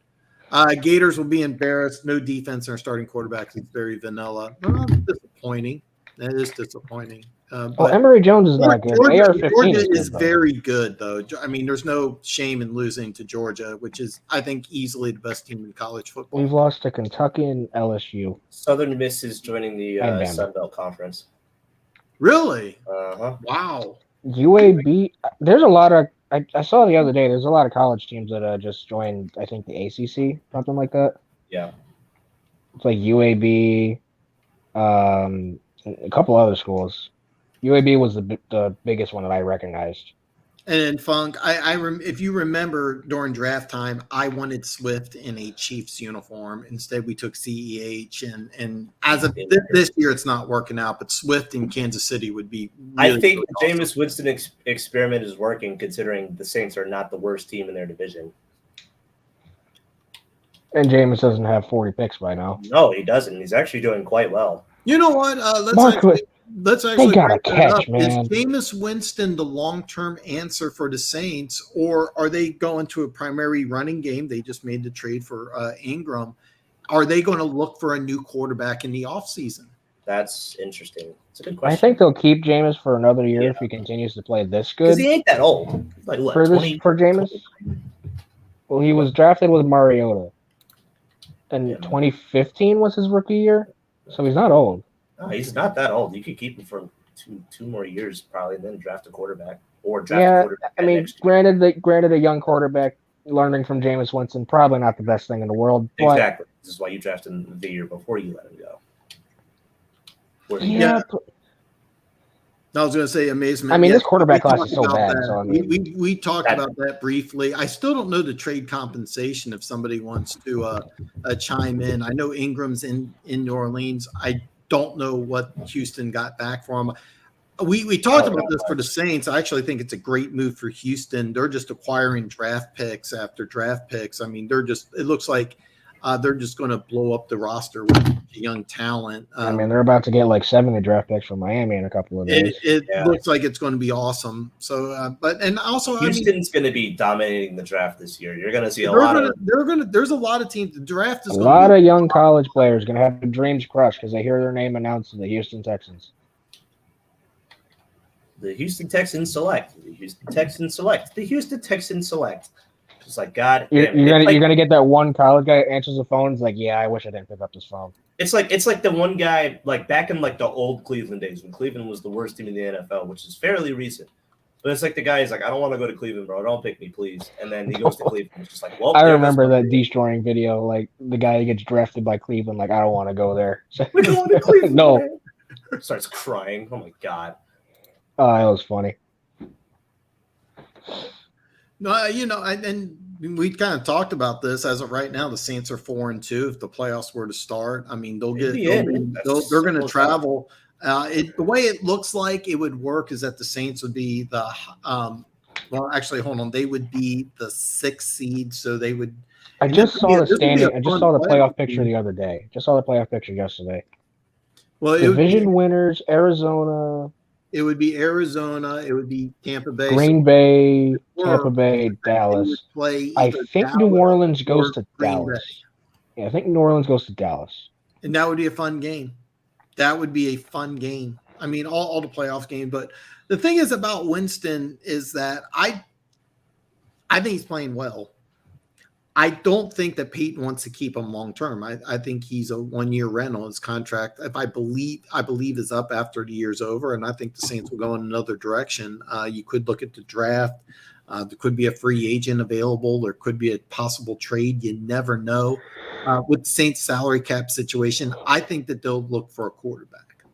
Gators will be embarrassed. No defense in our starting quarterback. It's very vanilla. Disappointing. That is disappointing. Well, Emory Jones is not good. Georgia is very good, though. I mean, there's no shame in losing to Georgia, which is, I think, easily the best team in college football. We've lost to Kentucky and LSU. Southern Miss is joining the Sun Belt Conference. Really? Uh-huh. Wow. UAB. There's a lot of. I saw the other day. There's a lot of college teams that just joined. I think the ACC, something like that. Yeah. It's like UAB, a couple other schools. UAB was the biggest one that I recognized. And Funk, if you remember during draft time, I wanted Swift in a Chiefs uniform. Instead, we took CEH, and as of this year, it's not working out. But Swift in Kansas City would be. Really, I think really Jameis awesome. Winston experiment is working, considering the Saints are not the worst team in their division. And Jameis doesn't have 40 picks by now. No, he doesn't. He's actually doing quite well. You know what? Let's actually they got a catch, man. Is Jameis Winston the long-term answer for the Saints, or are they going to a primary running game? They just made the trade for Ingram. Are they going to look for a new quarterback in the offseason? That's interesting. It's a good question. I think they'll keep Jameis for another year if he continues to play this good. Because he ain't that old. He's like what, for 20? Jameis? Well, he was drafted with Mariota. And 2015 was his rookie year, so he's not old. No, he's not that old. You could keep him for two more years probably, then draft a quarterback or draft a quarterback. I mean, granted, a young quarterback learning from Jameis Winston probably not the best thing in the world. But exactly. This is why you drafted him the year before you let him go. I was going to say amazement. I mean, this quarterback class is so bad. So I mean, we talked about that briefly. I still don't know the trade compensation if somebody wants to chime in. I know Ingram's in New Orleans. I don't know what Houston got back for him. We talked about this for the Saints. I actually think it's a great move for Houston. They're just acquiring draft picks after draft picks. I mean, it looks like they're just going to blow up the roster with young talent. I mean, they're about to get like 70 draft picks from Miami in a couple of days. It looks like it's going to be awesome. So, Houston's going to be dominating the draft this year. You're going to see there's a lot of teams. The draft is a lot of young college players going to have their dreams crushed because they hear their name announced to the Houston Texans. The Houston Texans select. The Houston Texans select. The Houston Texans select. Just like God, you're gonna get that one college guy that answers the phone. It's like, yeah, I wish I didn't pick up this phone. It's like the one guy like back in like the old Cleveland days when Cleveland was the worst team in the NFL, which is fairly recent. But it's like the guy is like, I don't want to go to Cleveland, bro. Don't pick me, please. And then he goes to Cleveland. It's just like, well, I remember that destroying video. Like the guy who gets drafted by Cleveland, like I don't want to go there. We're going to Cleveland. No, starts crying. Oh my God. Oh, that was funny. No, and we kind of talked about this. As of right now, the Saints are 4-2. If the playoffs were to start, I mean, they're going to travel. The way it looks like it would work is that the Saints would be they would be the 6th seed, so they would. I just saw the standing. I just saw the playoff picture the other day. Just saw the playoff picture yesterday. Well, division winners: Arizona, It would be Arizona. It would be Tampa Bay. Green Bay, Or Tampa Bay, they would Dallas. play I either think New Dallas Orleans or goes to Green Dallas. Bay. Yeah, I think New Orleans goes to Dallas. And that would be a fun game. That would be a fun game. I mean, all the playoff games. But the thing is about Winston is that I think he's playing well. I don't think that Peyton wants to keep him long term. I think he's a 1-year rental. His contract, if I believe, is up after the year's over, and I think the Saints will go in another direction. You could look at the draft. There could be a free agent available. There could be a possible trade. You never know. With the Saints' salary cap situation, I think that they'll look for a quarterback.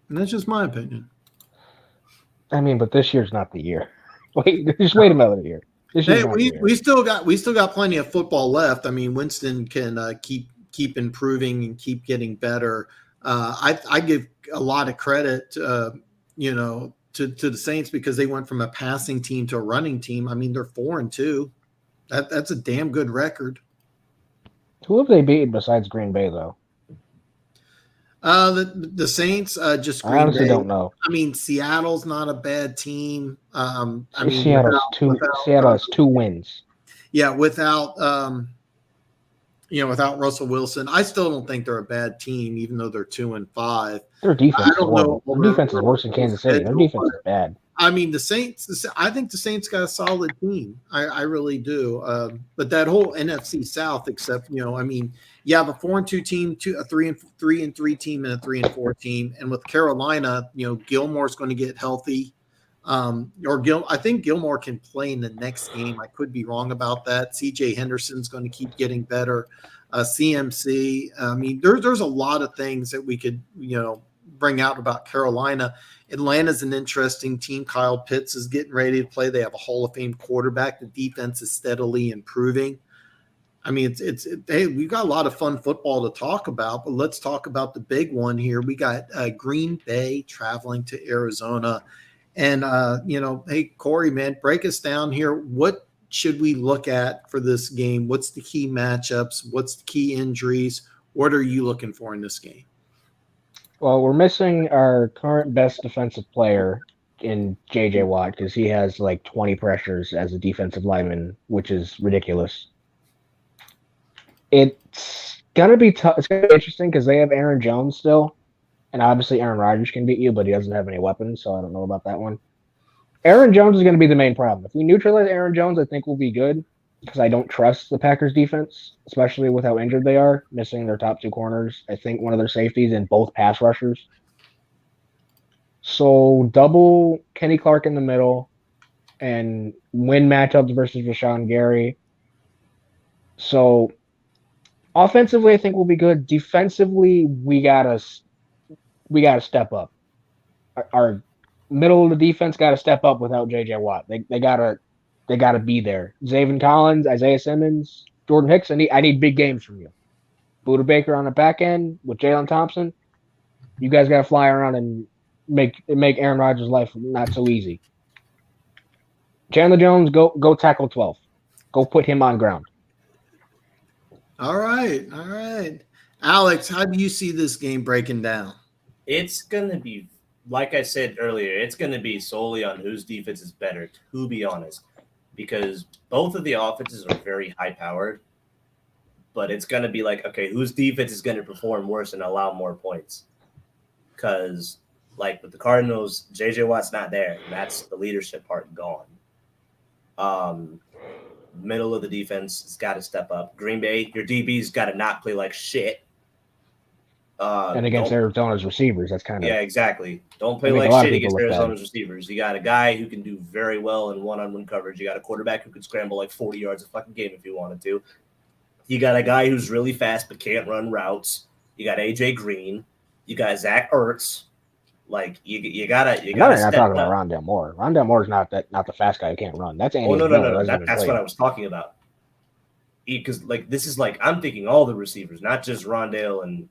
And that's just my opinion. I mean, but this year's not the year. Just wait another year. Hey, we still got plenty of football left. I mean, Winston can keep improving and keep getting better. I give a lot of credit, to the Saints because they went from a passing team to a running team. I mean, they're 4-2. That's a damn good record. Who have they beaten besides Green Bay, though? The Saints, just Green I honestly Bay. don't know. I mean, Seattle's not a bad team. Seattle has 2 wins. Yeah, without Russell Wilson, I still don't think they're a bad team, even though they're 2-5. Their defense I don't know. Their defense is worse than Kansas City. Their defense is bad. I mean, the Saints. I think the Saints got a solid team. I really do. But that whole NFC South, except you have a 4-2 team, a 3-3 team, and a 3-4 team. And with Carolina, Gilmore's going to get healthy. I think Gilmore can play in the next game. I could be wrong about that. C.J. Henderson's going to keep getting better. CMC. I mean, there's a lot of things that we could bring out about Carolina. Atlanta's an interesting team. Kyle Pitts is getting ready to play. They have a Hall of Fame quarterback. The defense is steadily improving. I mean, hey, we've got a lot of fun football to talk about, but let's talk about the big one here. We got Green Bay traveling to Arizona. And, hey, Corey, man, break us down here. What should we look at for this game? What's the key matchups? What's the key injuries? What are you looking for in this game? Well, we're missing our current best defensive player in J.J. Watt because he has like 20 pressures as a defensive lineman, which is ridiculous. It's going to be tough. It's going to be interesting because they have Aaron Jones still. And obviously Aaron Rodgers can beat you, but he doesn't have any weapons, so I don't know about that one. Aaron Jones is going to be the main problem. If we neutralize Aaron Jones, I think we'll be good because I don't trust the Packers defense, especially with how injured they are, missing their top 2 corners. I think one of their safeties and both pass rushers. So double Kenny Clark in the middle and win matchups versus Rashawn Gary. So offensively, I think we'll be good. Defensively, we gotta step up. Our middle of the defense got to step up without J.J. Watt. They gotta be there. Zaven Collins, Isaiah Simmons, Jordan Hicks. I need big games from you. Buda Baker on the back end with Jalen Thompson. You guys got to fly around and make Aaron Rodgers' life not so easy. Chandler Jones, go tackle 12. Go put him on ground. All right. Alex, how do you see this game breaking down? It's going to be, like I said earlier, it's going to be solely on whose defense is better, to be honest, because both of the offenses are very high-powered, but it's going to be like, okay, whose defense is going to perform worse and allow more points? Because, like, with the Cardinals, J.J. Watt's not there, and that's the leadership part gone. Middle of the defense has got to step up. Green Bay, your DB's got to not play like shit. And against Arizona's receivers, that's kind of... Yeah, exactly. Don't play like shit against Arizona's receivers. You got a guy who can do very well in one-on-one coverage. You got a quarterback who can scramble like 40 yards a fucking game if you wanted to. You got a guy who's really fast but can't run routes. You got AJ Green. You got Zach Ertz. Like you gotta. I'm not talking about Rondale Moore. Rondale Moore's not the fast guy who can't run. That's Andy. No. That's what I was talking about. Because like this is like I'm thinking all the receivers, not just Rondale and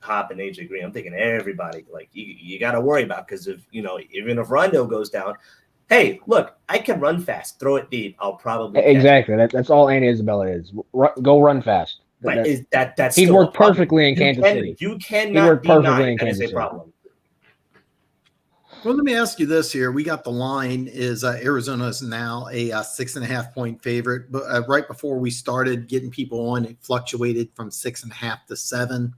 Hop and AJ Green. I'm thinking everybody. Like you got to worry about because even if Rondale goes down, hey, look, I can run fast. Throw it deep. I'll probably exactly. That's all Andy Isabella is. Go run fast. Right. That's he worked perfectly in Kansas City. You cannot deny that is a problem. Well, let me ask you this here. We got the line is Arizona is now a 6.5-point favorite, but right before we started getting people on, it fluctuated from 6.5 to 7.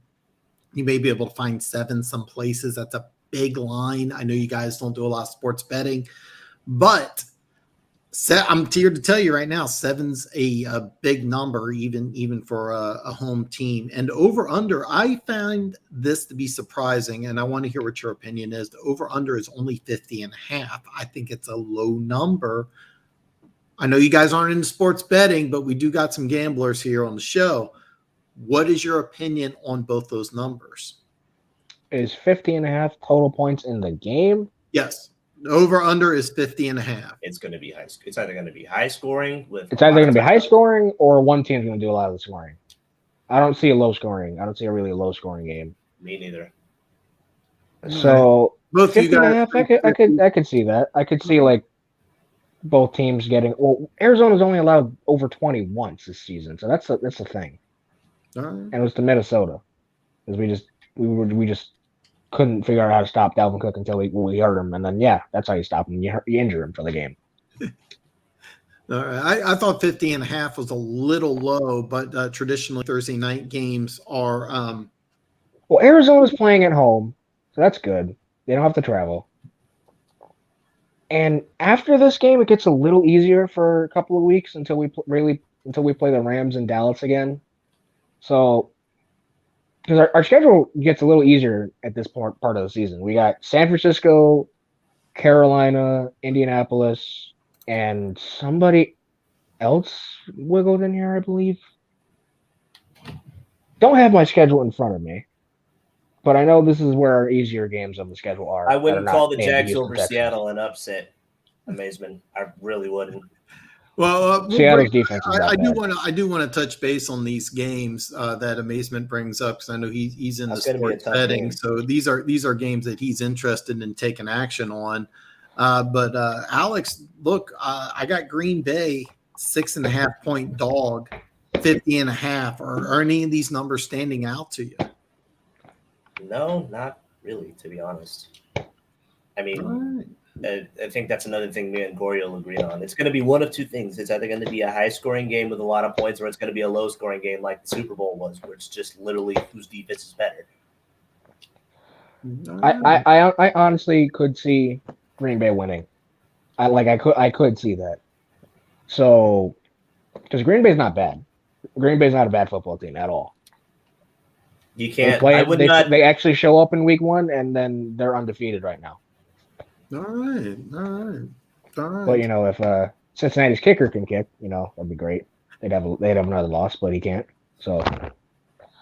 You may be able to find 7 some places. That's a big line. I know you guys don't do a lot of sports betting, but I'm here to tell you right now, 7's a big number, even for a home team. And over under, I find this to be surprising, and I want to hear what your opinion is. The over under is only 50.5. I think it's a low number. I know you guys aren't into sports betting, but we do got some gamblers here on the show. What is your opinion on both those numbers? Is 50.5 total points in the game? Yes. Over under is 50.5. It's going to be high. It's either going to be high scoring with. It's either going to be high scoring or one team's going to do a lot of the scoring. I don't see a low scoring. I don't see a really low scoring game. Me neither. So both 50.5, I could see that. I could see like both teams getting. Well, Arizona's only allowed over 20 once this season, so that's the thing. All right. And it was to Minnesota, because we just couldn't figure out how to stop Dalvin Cook until we hurt him, and then that's how you stop him. You injure him for the game. All right. I thought 50.5 was a little low, but traditionally Thursday night games are. Well, Arizona's playing at home, so that's good. They don't have to travel. And after this game, it gets a little easier for a couple of weeks until we play the Rams in Dallas again. So, because our schedule gets a little easier at this part of the season. We got San Francisco, Carolina, Indianapolis, and somebody else wiggled in here, I believe. Don't have my schedule in front of me, but I know this is where our easier games of the schedule are. I wouldn't call the Jags over Seattle an upset. Amazement. I really wouldn't. Well, Seattle's defense. I do want to touch base on these games that Amazement brings up, because I know he's in the sports betting. So these are games that he's interested in taking action on. But Alex, look, I got Green Bay 6.5-point dog, 50.5. Are any of these numbers standing out to you? No, not really, to be honest. I mean, I think that's another thing me and Gory will agree on. It's going to be one of two things. It's either going to be a high-scoring game with a lot of points, or it's going to be a low-scoring game like the Super Bowl was, where it's just literally whose defense is better. I honestly could see Green Bay winning. I could see that. So, because Green Bay's not bad. Green Bay's not a bad football team at all. You can't. They actually show up in week 1, and then they're undefeated right now. All right. But if Cincinnati's kicker can kick, that'd be great. They'd have another loss, but he can't. So,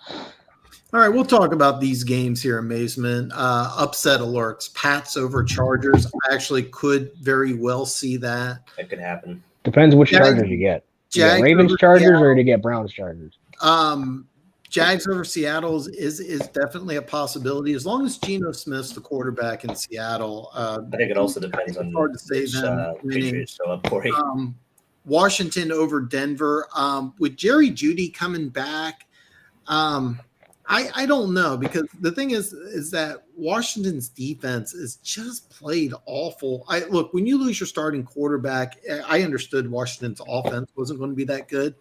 all right, we'll talk about these games here. Amazement, upset alerts, Pats over Chargers. I actually could very well see that. It could happen. Depends which Chargers you get. Ravens Chargers, or to get Browns Chargers. Jags over Seattle is definitely a possibility, as long as Geno Smith's the quarterback in Seattle. I think it also depends on hard to say them winning. Washington over Denver. With Jerry Jeudy coming back, I don't know, because the thing is that Washington's defense is just played awful. Look, when you lose your starting quarterback, I understood Washington's offense wasn't going to be that good.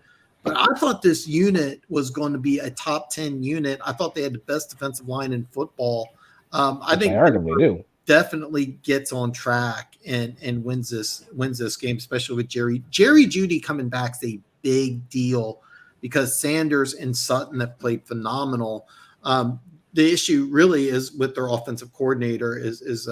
But I thought this unit was going to be a top 10 unit. I thought they had the best defensive line in football. I think they definitely gets on track and wins this game, especially with Jerry Jeudy coming back is a big deal, because Sanders and Sutton have played phenomenal. The issue really is with their offensive coordinator is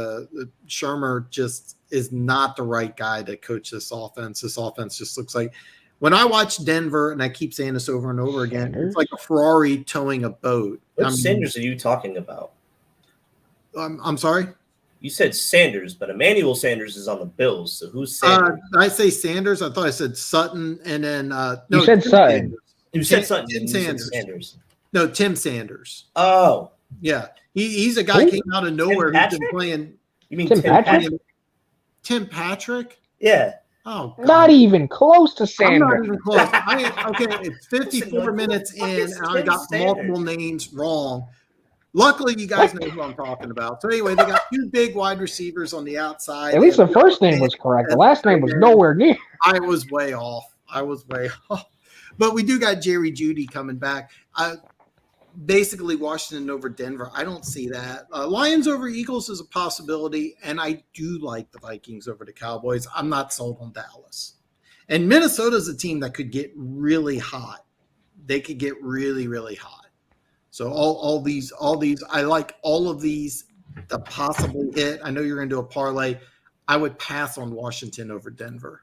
Shermer just is not the right guy to coach this offense. This offense just looks like, when I watch Denver, and I keep saying this over and over again, it's like a Ferrari towing a boat. What Sanders are you talking about? I'm sorry? You said Sanders, but Emmanuel Sanders is on the Bills. So who's Sanders? Did I say Sanders? I thought I said Sutton, and then you said Sutton. Sanders. You said Sutton. Tim Sanders. No, Tim Sanders. Oh, yeah, he's a guy who came out of nowhere who's been playing. You mean Tim Patrick? Tim Patrick? Yeah. Oh, God. Not even close to Sanders. I'm not even close. Okay, it's 54 minutes in, and I got multiple names wrong. Luckily, you guys know who I'm talking about. So anyway, they got 2 big wide receivers on the outside. At least the first name was correct. The last name was nowhere near. I was way off. But we do got Jerry Jeudy coming back. Basically, Washington over Denver. I don't see that. Lions over Eagles is a possibility, and I do like the Vikings over the Cowboys. I'm not sold on Dallas. And Minnesota's a team that could get really hot. They could get really, really hot. So all these, I like all of these to possibly hit. I know you're going to do a parlay. I would pass on Washington over Denver.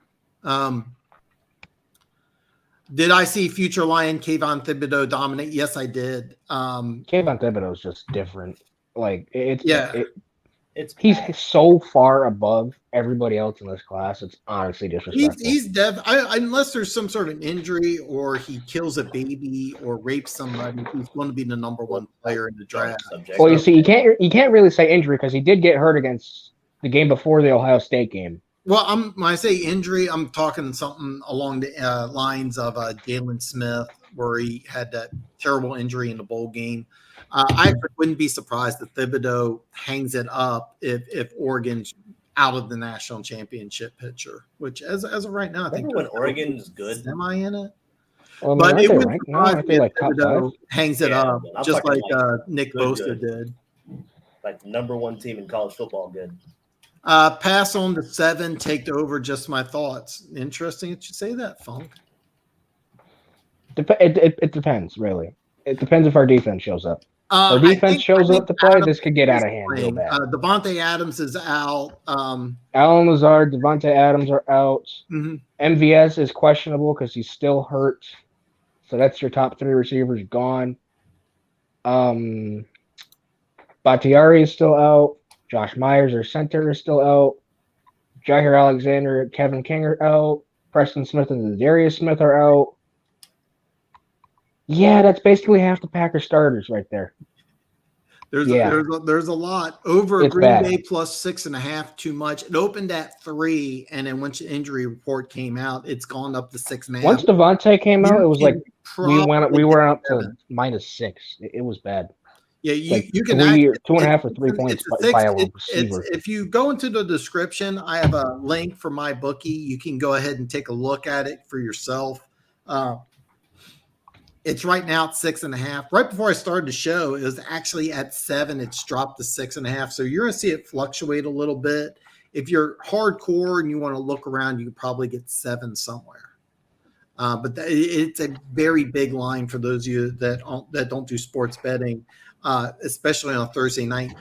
Did I see future Lion Kayvon Thibodeau dominate? Yes, I did. Kayvon Thibodeau is just different. Like he's so far above everybody else in this class. It's honestly disrespectful. He's unless there's some sort of injury or he kills a baby or rapes somebody, he's going to be the number 1 player in the draft. Well, you see, you can't really say injury because he did get hurt against the game before the Ohio State game. Well, when I say injury, I'm talking something along the lines of Jalen Smith, where he had that terrible injury in the bowl game. I wouldn't be surprised if Thibodeau hangs it up if Oregon's out of the national championship picture, which as of right now, I think when Oregon's good, semi in it. Well, but it would surprise me if Thibodeau hangs it up, just like Nick Bosa did. Like the number 1 team in college football, good. Pass on to 7, take the over. Just my thoughts. Interesting that you say that, Funk. It depends, really. It depends if our defense shows up. Our defense shows up to play, Adams this could get out of hand real bad. Devontae Adams is out. Allen Lazard, Devontae Adams are out. Mm-hmm. MVS is questionable because he's still hurt. So that's your top 3 receivers gone. Bakhtiari is still out. Josh Myers, our center, is still out. Jair Alexander, Kevin King are out. Preston Smith and Darius Smith are out. Yeah, that's basically half the Packers starters right there. There's a lot. Over It's Green bad. Bay plus 6.5, too much. It opened at 3, and then once the injury report came out, it's gone up to 6.5. Once Devontae came out, it was like we were up to -7. -6. It was bad. Yeah, Like you can 2.5 or 3 points by a receiver. If you go into the description, I have a link for my bookie. You can go ahead and take a look at it for yourself. It's right now at 6.5. Right before I started the show, it was actually at 7. It's dropped to 6.5. So you're going to see it fluctuate a little bit. If you're hardcore and you want to look around, you can probably get 7 somewhere. But it's a very big line for those of you that don't do sports betting. Especially on a Thursday night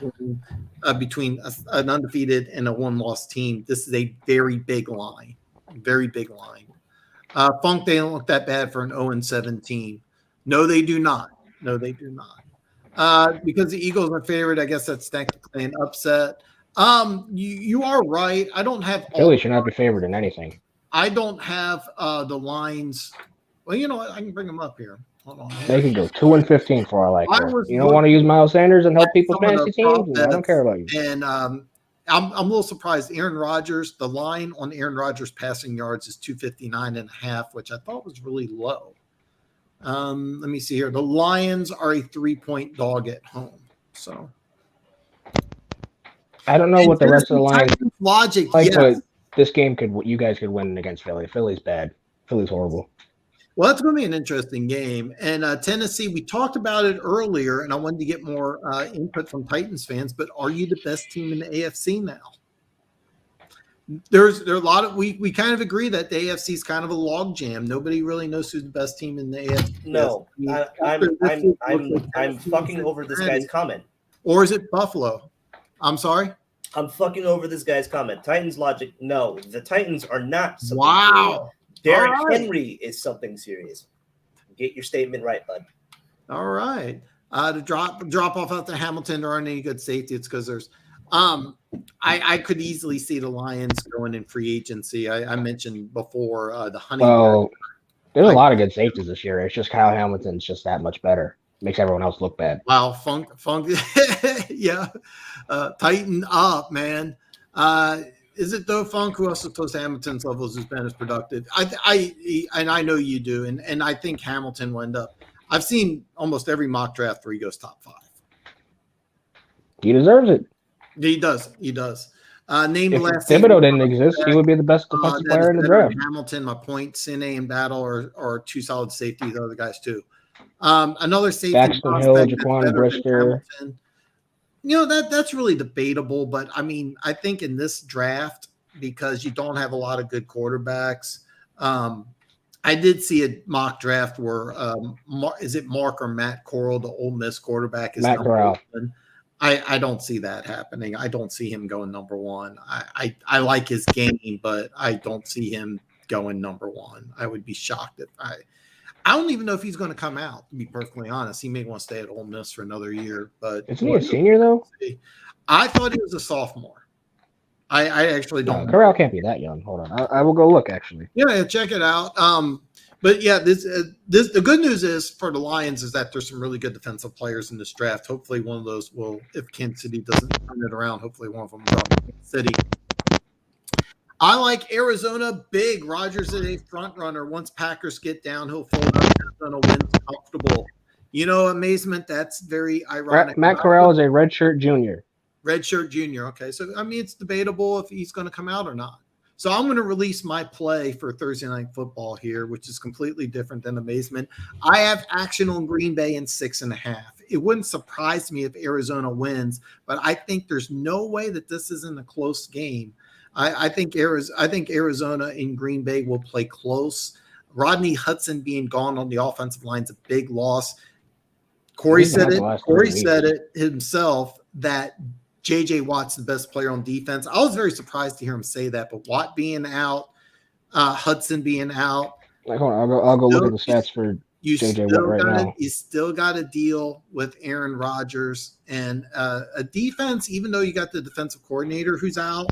between an undefeated and a 1-loss team. This is a very big line. Very big line. Funk, they don't look that bad for an 0-7 team. No, they do not. Because the Eagles are favored, I guess that's technically an upset. You are right. I don't have Philly should not be favored in anything. I don't have the lines. Well, you know what? I can bring them up here. Hold on. They can go 2-15 for all I care. You don't want to use Miles Sanders and help people's fantasy teams? I don't care about you. And I'm a little surprised. Aaron Rodgers, the line on Aaron Rodgers passing yards is 259.5, which I thought was really low. Let me see here. The Lions are a 3-point dog at home. So I don't know what the rest of the Lions logic. Like, but this game you guys could win against Philly. Philly's bad. Philly's horrible. Well, that's going to be an interesting game. And Tennessee, we talked about it earlier, and I wanted to get more input from Titans fans, but are you the best team in the AFC now? There are a lot of we kind of agree that the AFC is kind of a log jam. Nobody really knows who's the best team in the AFC. No, I'm fucking over this guy's comment. Or is it Buffalo? I'm sorry? I'm fucking over this guy's comment. Titans logic, no. The Titans are not something wow. Derrick Henry is something serious. Get your statement right, bud. All right. To drop off out to Hamilton, there aren't any good safety. It's because there's I could easily see the Lions going in free agency. I mentioned before the Honey. Well, there's a lot of good safeties this year. It's just Kyle Hamilton's just that much better. Makes everyone else look bad. Wow, Funk, yeah. Tighten up, man. Is it though, Funk? Who else opposed to Hamilton's levels has been as productive? I know you do, and I think Hamilton will end up. I've seen almost every mock draft where he goes top 5. He deserves it. He does. He does. Name If the last Thibodeau didn't exist, he would be the best defensive player in the draft. Hamilton, my point, Cine and Battle are two solid safeties. Other guys too. Another safety Paxton Hill, Jaquan Brisker. That's really debatable, but I mean, I think in this draft, because you don't have a lot of good quarterbacks, I did see a mock draft where is it Mark or Matt Corral, the Ole Miss quarterback, is Matt Corral. I don't see that happening. I don't see him going number one. I like his game, but I don't see him going number one. I would be shocked if I don't even know if he's going to come out, to be perfectly honest. He may want to stay at Ole Miss for another year. But isn't he a senior, though? I thought he was a sophomore. I actually don't. No, Corral can't be that young. Hold on. I will go look, actually. Yeah, check it out. But yeah, this the good news is for the Lions is that there's some really good defensive players in this draft. Hopefully one of those will, if Kansas City doesn't turn it around, hopefully one of them will drop Kansas City. I like Arizona big. Rodgers is a front runner. Once Packers get down, he'll fold up. Arizona wins comfortable. Amazement. That's very ironic. Matt Corral is a redshirt junior. Redshirt junior. Okay, so I mean it's debatable if he's going to come out or not. So I'm going to release my play for Thursday Night Football here, which is completely different than amazement. I have action on Green Bay in 6.5. It wouldn't surprise me if Arizona wins, but I think there's no way that this isn't a close game. I think Arizona in Green Bay will play close. Rodney Hudson being gone on the offensive line is a big loss. Corey said it himself that J.J. Watt's the best player on defense. I was very surprised to hear him say that, but Watt being out, Hudson being out. Hold on, I'll go look at the stats for J.J. Watt right now. You still got to deal with Aaron Rodgers and a defense, even though you got the defensive coordinator who's out.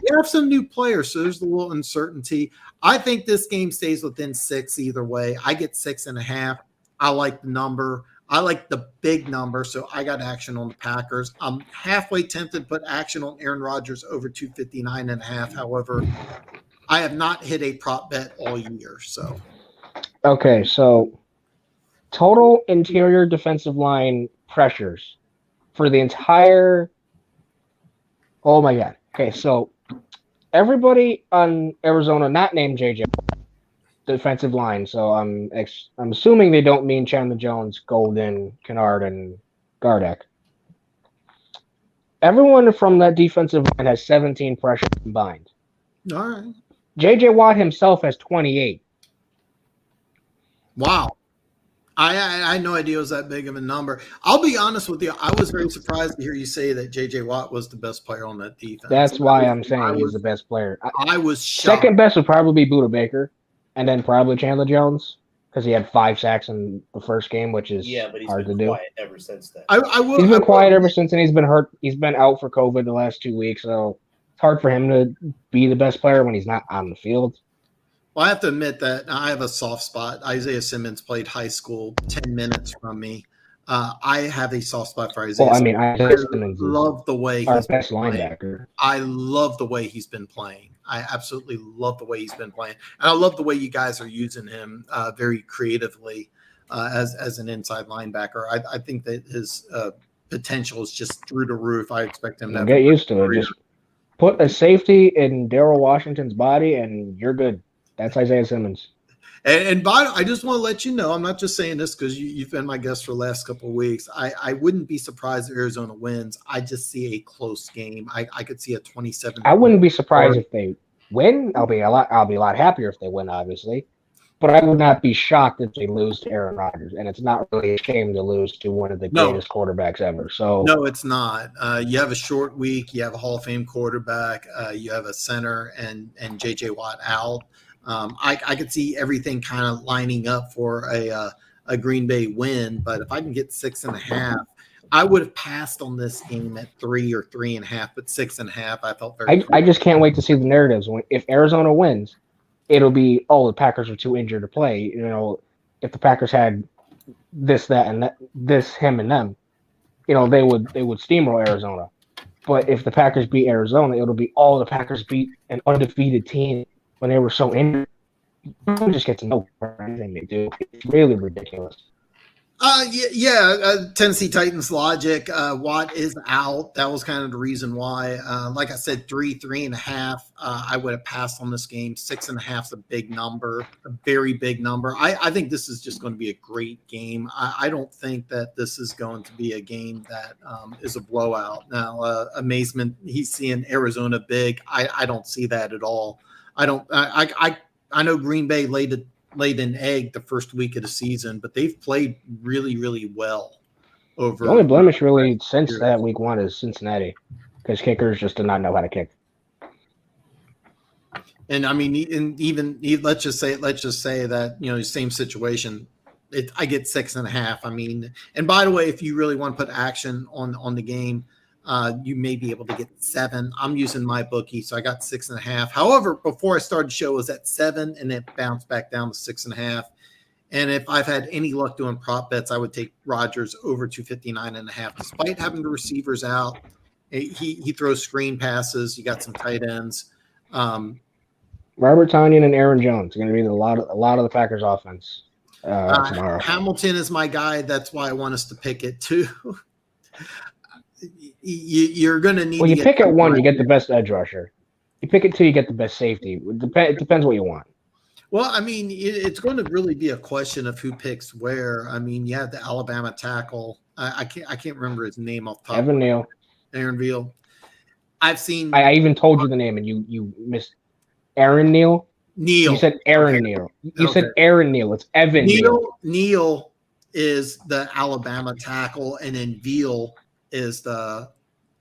You have some new players, so there's a little uncertainty. I think this game stays within 6 either way. I get 6.5. I like the number. I like the big number, so I got action on the Packers. I'm halfway tempted to put action on Aaron Rodgers over 259.5. However, I have not hit a prop bet all year. So, okay, so total interior defensive line pressures for the entire. Oh my God. Okay, so everybody on Arizona, not named JJ, defensive line. So I'm assuming they don't mean Chandler Jones, Golden, Kennard, and Gardeck. Everyone from that defensive line has 17 pressures combined. All right. JJ Watt himself has 28. Wow. I had no idea it was that big of a number. I'll be honest with you. I was very surprised to hear you say that J.J. Watt was the best player on that defense. That's why I'm saying he's the best player. I was shocked. Second best would probably be Budda Baker, and then probably Chandler Jones because he had 5 sacks in the first game, which is but he's hard been to do. Quiet ever since then. He's been quiet ever since, and he's been hurt. He's been out for COVID the last 2 weeks, so it's hard for him to be the best player when he's not on the field. Well, I have to admit that I have a soft spot. Isaiah Simmons played high school 10 minutes from me. I have a soft spot for Isaiah. Well, I mean, Isaiah Simmons love the way he's our best linebacker. I love the way he's been playing. I absolutely love the way he's been playing, and I love the way you guys are using him very creatively as an inside linebacker. I think that his potential is just through the roof. I expect him to get used to it. Just put a safety in Darrell Washington's body, and you're good. That's Isaiah Simmons. And I just want to let you know, I'm not just saying this because you've been my guest for the last couple of weeks. I wouldn't be surprised if Arizona wins. I just see a close game. I could see a 27. I wouldn't be surprised if they win. I'll be a lot happier if they win, obviously. But I would not be shocked if they lose to Aaron Rodgers. And it's not really a shame to lose to one of the greatest quarterbacks ever. So no, it's not. You have a short week. You have a Hall of Fame quarterback. You have a center and J.J. Watt out. I could see everything kind of lining up for a Green Bay win, but if I can get 6.5, I would have passed on this game at 3 or 3.5, but 6.5, I felt very. I just can't wait to see the narratives. If Arizona wins, it'll be the Packers are too injured to play. You know, if the Packers had this, that, and that, this, him, and them, they would steamroll Arizona. But if the Packers beat Arizona, it'll be the Packers beat an undefeated team. When they were so injured, you just get to know everything they do. It's really ridiculous. Tennessee Titans logic. Watt is out. That was kind of the reason why. Like I said, 3.5. I would have passed on this game. 6.5 is a big number, a very big number. I think this is just going to be a great game. I don't think that this is going to be a game that is a blowout. Now, amazement, he's seeing Arizona big. I don't see that at all. I don't. I know Green Bay laid an egg the first week of the season, but they've played really, really well over. The only blemish really since that week 1 is Cincinnati, because kickers just did not know how to kick. And I mean, let's just say that same situation. I get 6.5. I mean, and by the way, if you really want to put action on the game, you may be able to get 7. I'm using my bookie, so I got 6.5. However, before I started the show, it was at 7, and it bounced back down to 6.5. And if I've had any luck doing prop bets, I would take Rodgers over 259.5, despite having the receivers out. He throws screen passes. You got some tight ends. Robert Tonyan and Aaron Jones are going to be a lot of the Packers' offense tomorrow. Hamilton is my guy. That's why I want us to pick it too. You're going to need. Well, you pick at 1, you get the best edge rusher. You pick it 2, you get the best safety. It depends what you want. Well, I mean, it's going to really be a question of who picks where. I mean, you have the Alabama tackle. I can't remember his name off the top. Evan Neal. Aaron Veal. I've seen. I even told you the name, and you missed. Aaron Neal. Neal. You said Aaron Neal. You said Aaron Neal. It's Evan Neal. Neal is the Alabama tackle, and then Veal is the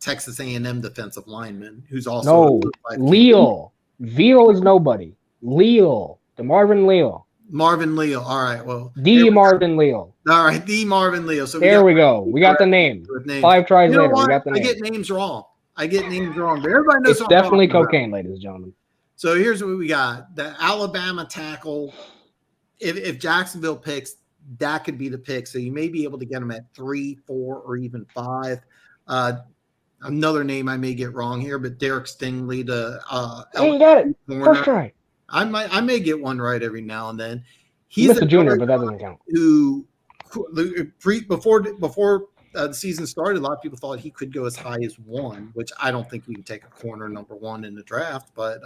Texas A&M defensive lineman, who's also Leal. Veal is nobody. Leal. Marvin Leal. Marvin Leal. All right. Well, Marvin Leal. All right, the Marvin Leal. So there we go. We got the name. 5 tries later. We got the name. I get names wrong. But everybody knows it's definitely cocaine, ladies and gentlemen. So here's what we got. The Alabama tackle, if Jacksonville picks, that could be the pick. So you may be able to get them at 3, 4, or even 5. Another name I may get wrong here, but Derek Stingley, you got it. Corner. First try. I may get one right every now and then. He's a junior, but that doesn't count. Before the season started, a lot of people thought he could go as high as 1, which I don't think we can take a corner number 1 in the draft. But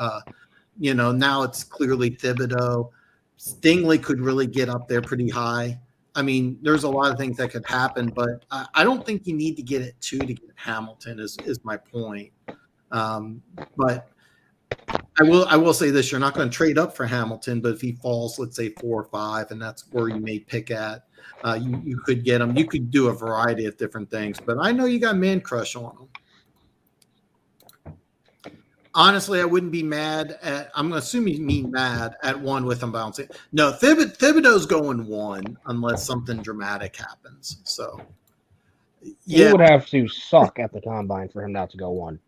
now it's clearly Thibodeau. Stingley could really get up there pretty high. I mean, there's a lot of things that could happen, but I don't think you need to get at 2 to get Hamilton. Is my point. But I will say this: you're not going to trade up for Hamilton, but if he falls, let's say 4 or 5, and that's where you may pick at. You could get him. You could do a variety of different things, but I know you got man crush on him. Honestly, I wouldn't be mad at. I'm going to assume you mean mad at 1 with him bouncing. No, Thibodeau's going 1 unless something dramatic happens. So, yeah, he would have to suck at the combine for him not to go 1.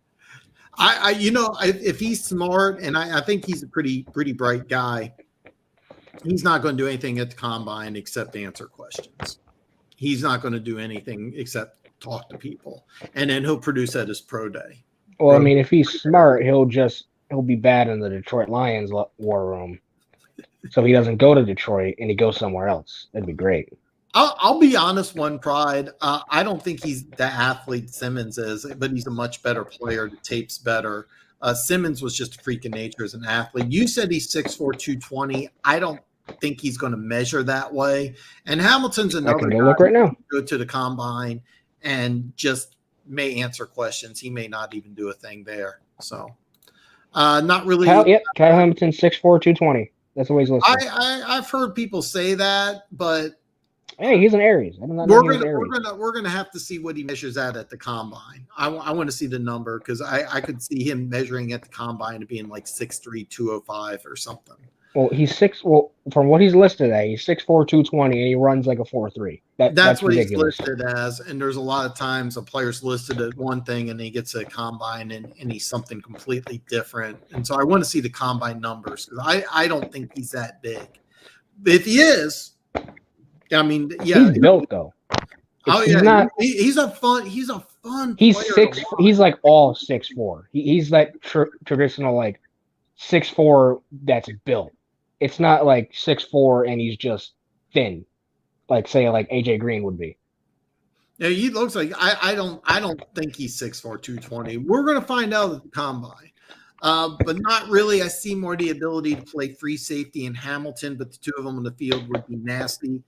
If he's smart, and I think he's a pretty bright guy. He's not going to do anything at the combine except answer questions. He's not going to do anything except talk to people, and then he'll produce at his pro day. Well, I mean, if he's smart, he'll be bad in the Detroit Lions war room, so he doesn't go to Detroit and he goes somewhere else. That'd be great. I'll be honest, One Pride. I don't think he's the athlete Simmons is, but he's a much better player. The tape's better. Simmons was just a freak of nature as an athlete. You said he's 6'4", 220. I don't think he's going to measure that way. And Hamilton's another guy look right now. Go to the combine and just may answer questions. He may not even do a thing there. So, not really. Kyle Hamilton, 6'4", 220. That's the way he's listed. I've heard people say that, but hey, he's an Aries. We're gonna have to see what he measures at the combine. I want to see the number because I could see him measuring at the combine and being like 6'3", 205 or something. Well, from what he's listed at, he's 6'4", 220, and he runs like a 4.3. That's what ridiculous. He's listed as. And there's a lot of times a player's listed at one thing and he gets a combine and he's something completely different. And so I want to see the combine numbers because I don't think he's that big. But if he is, I mean, yeah, he's built though. He's not. He's a fun. He's player. He's like all 6'4". He's that traditional like 6'4" that's built. It's not like 6'4" and he's just thin. like say like AJ Green would be. Yeah, he looks like I don't think he's 6'4", 220. We're gonna find out at the combine. But not really. I see more the ability to play free safety in Hamilton, but the two of them on the field would be nasty.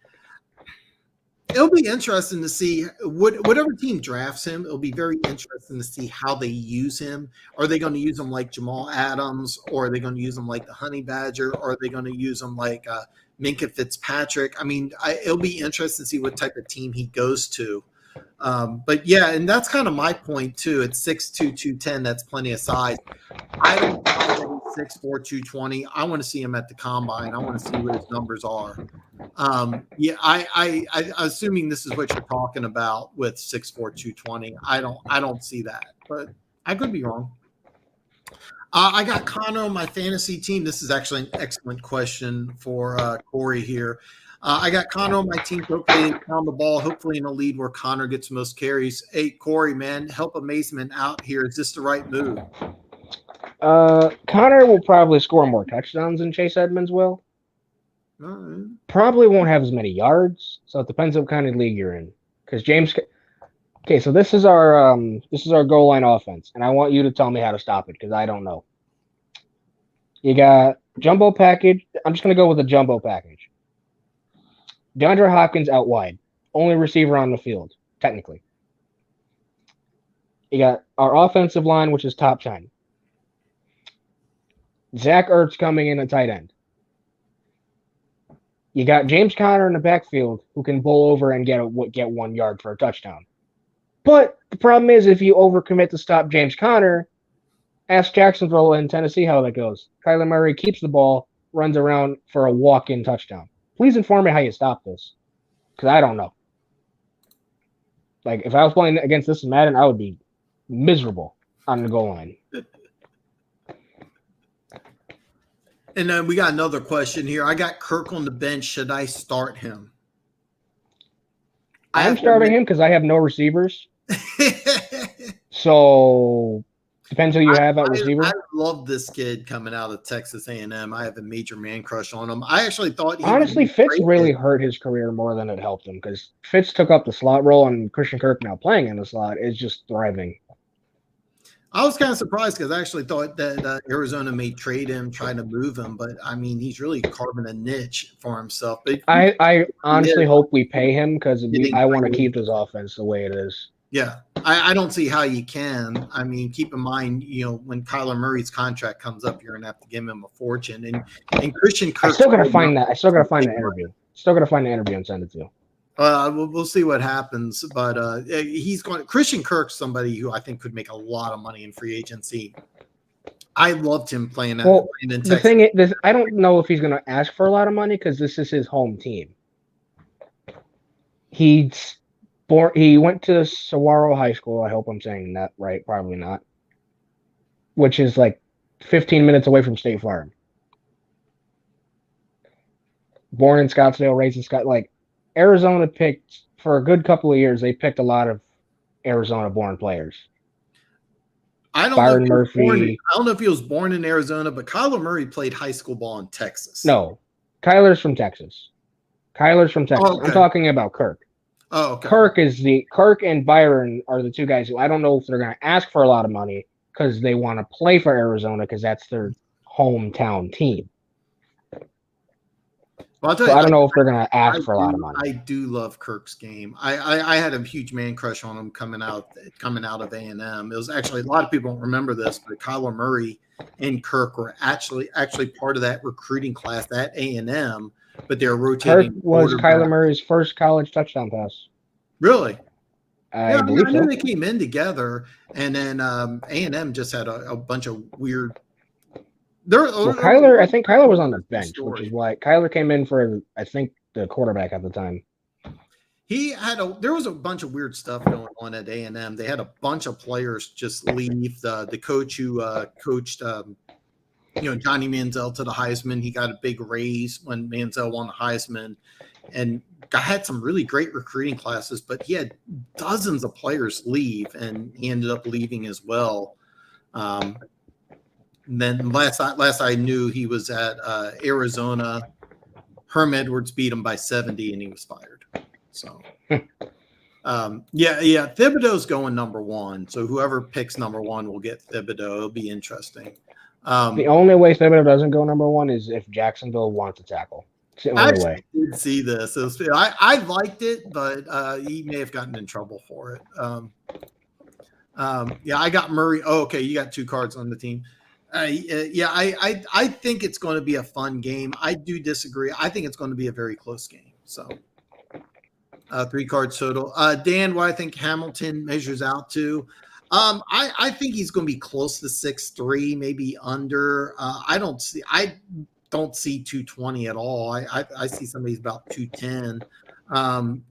It'll be interesting to see whatever team drafts him. It'll be very interesting to see how they use him. Are they going to use him like Jamal Adams, or are they going to use him like the Honey Badger, or are they going to use him like Minkah Fitzpatrick? I mean, it'll be interesting to see what type of team he goes to. But yeah, and that's kind of my point too. At 6'2", 210, that's plenty of size. I don't buy that he's 6'4", 220. I want to see him at the combine. I want to see what his numbers are. Yeah, I assuming this is what you're talking about with 6'4", 220. I don't see that, but I could be wrong. I got Connor on my fantasy team. This is actually an excellent question for Corey here. I got Connor on my team. Hopefully on the ball, hopefully in a lead where Connor gets most carries. Hey, Corey, man, help Amazement out here. Is this the right move? Connor will probably score more touchdowns than Chase Edmonds will. Right. Probably won't have as many yards, so it depends what kind of league you're in. Because James, okay, so this is our goal line offense, and I want you to tell me how to stop it because I don't know. You got jumbo package. I'm just gonna go with the jumbo package. DeAndre Hopkins out wide, only receiver on the field, technically. You got our offensive line, which is top 10. Zach Ertz coming in at tight end. You got James Conner in the backfield who can bowl over and get 1 yard for a touchdown. But the problem is if you overcommit to stop James Conner, ask Jacksonville and Tennessee how that goes. Kyler Murray keeps the ball, runs around for a walk-in touchdown. Please inform me how you stop this, because I don't know. Like, if I was playing against this in Madden, I would be miserable on the goal line. And then we got another question here. I got Kirk on the bench. Should I start him? I'm starting him because I have no receivers. So depends who you have at receiver. I love this kid coming out of Texas A&M. I have a major man crush on him. I actually thought honestly, Fitz really hurt his career more than it helped him because Fitz took up the slot role, and Christian Kirk now playing in the slot is just thriving. I was kind of surprised because I actually thought that Arizona may trade him, try to move him, but I mean, he's really carving a niche for himself. But I honestly hope we pay him because I want to keep his offense the way it is. Yeah, I don't see how you can. I mean, keep in mind, when Kyler Murray's contract comes up, you're gonna have to give him a fortune. And Christian Kirk. I still gotta find that. I still gotta find the interview. Still gotta find the interview and send it to you. We'll see what happens, but he's going. Christian Kirk's somebody who I think could make a lot of money in free agency. I loved him playing that. Well, the thing is, I don't know if he's going to ask for a lot of money because this is his home team. He went to Saguaro High School. I hope I'm saying that right. Probably not. Which is like 15 minutes away from State Farm. Born in Scottsdale, raised in Scott. Like Arizona picked for a good couple of years. They picked a lot of Arizona-born players. I don't know if he was born in Arizona, but Kyler Murray played high school ball in Texas. No, Kyler's from Texas. Oh, okay. I'm talking about Kirk. Oh, okay. Kirk and Byron are the two guys who I don't know if they're going to ask for a lot of money because they want to play for Arizona because that's their hometown team. Well, I don't know if they're going to ask for a lot of money. I do love Kirk's game. I had a huge man crush on him coming out of A&M. It was actually, a lot of people don't remember this, but Kyler Murray and Kirk were actually part of that recruiting class at A&M, but they're rotating. Kirk was Kyler Murray's first college touchdown pass. Really? I believe I knew they came in together, and then A&M just had a bunch of weird. I think Kyler was on the bench, which is why Kyler came in for, I think, the quarterback at the time. There was a bunch of weird stuff going on at A&M. They had a bunch of players just leave. The coach who coached, Johnny Manziel to the Heisman, he got a big raise when Manziel won the Heisman, and had some really great recruiting classes, but he had dozens of players leave, and he ended up leaving as well. Then last I knew, he was at Arizona. Herm Edwards beat him by 70, and he was fired. So, yeah, Thibodeau's going number 1. So whoever picks number 1 will get Thibodeau. It'll be interesting. The only way Thibodeau doesn't go number 1 is if Jacksonville wants to tackle. It's the only way. I did see this. I liked it, but he may have gotten in trouble for it. Yeah, I got Murray. Oh, okay, you got 2 cards on the team. I think it's going to be a fun game. I do disagree. I think it's going to be a very close game. So, 3 cards total. Dan, what I think Hamilton measures out to. I think he's going to be close to 6'3", maybe under. I don't see 220 at all. I see somebody's about 210.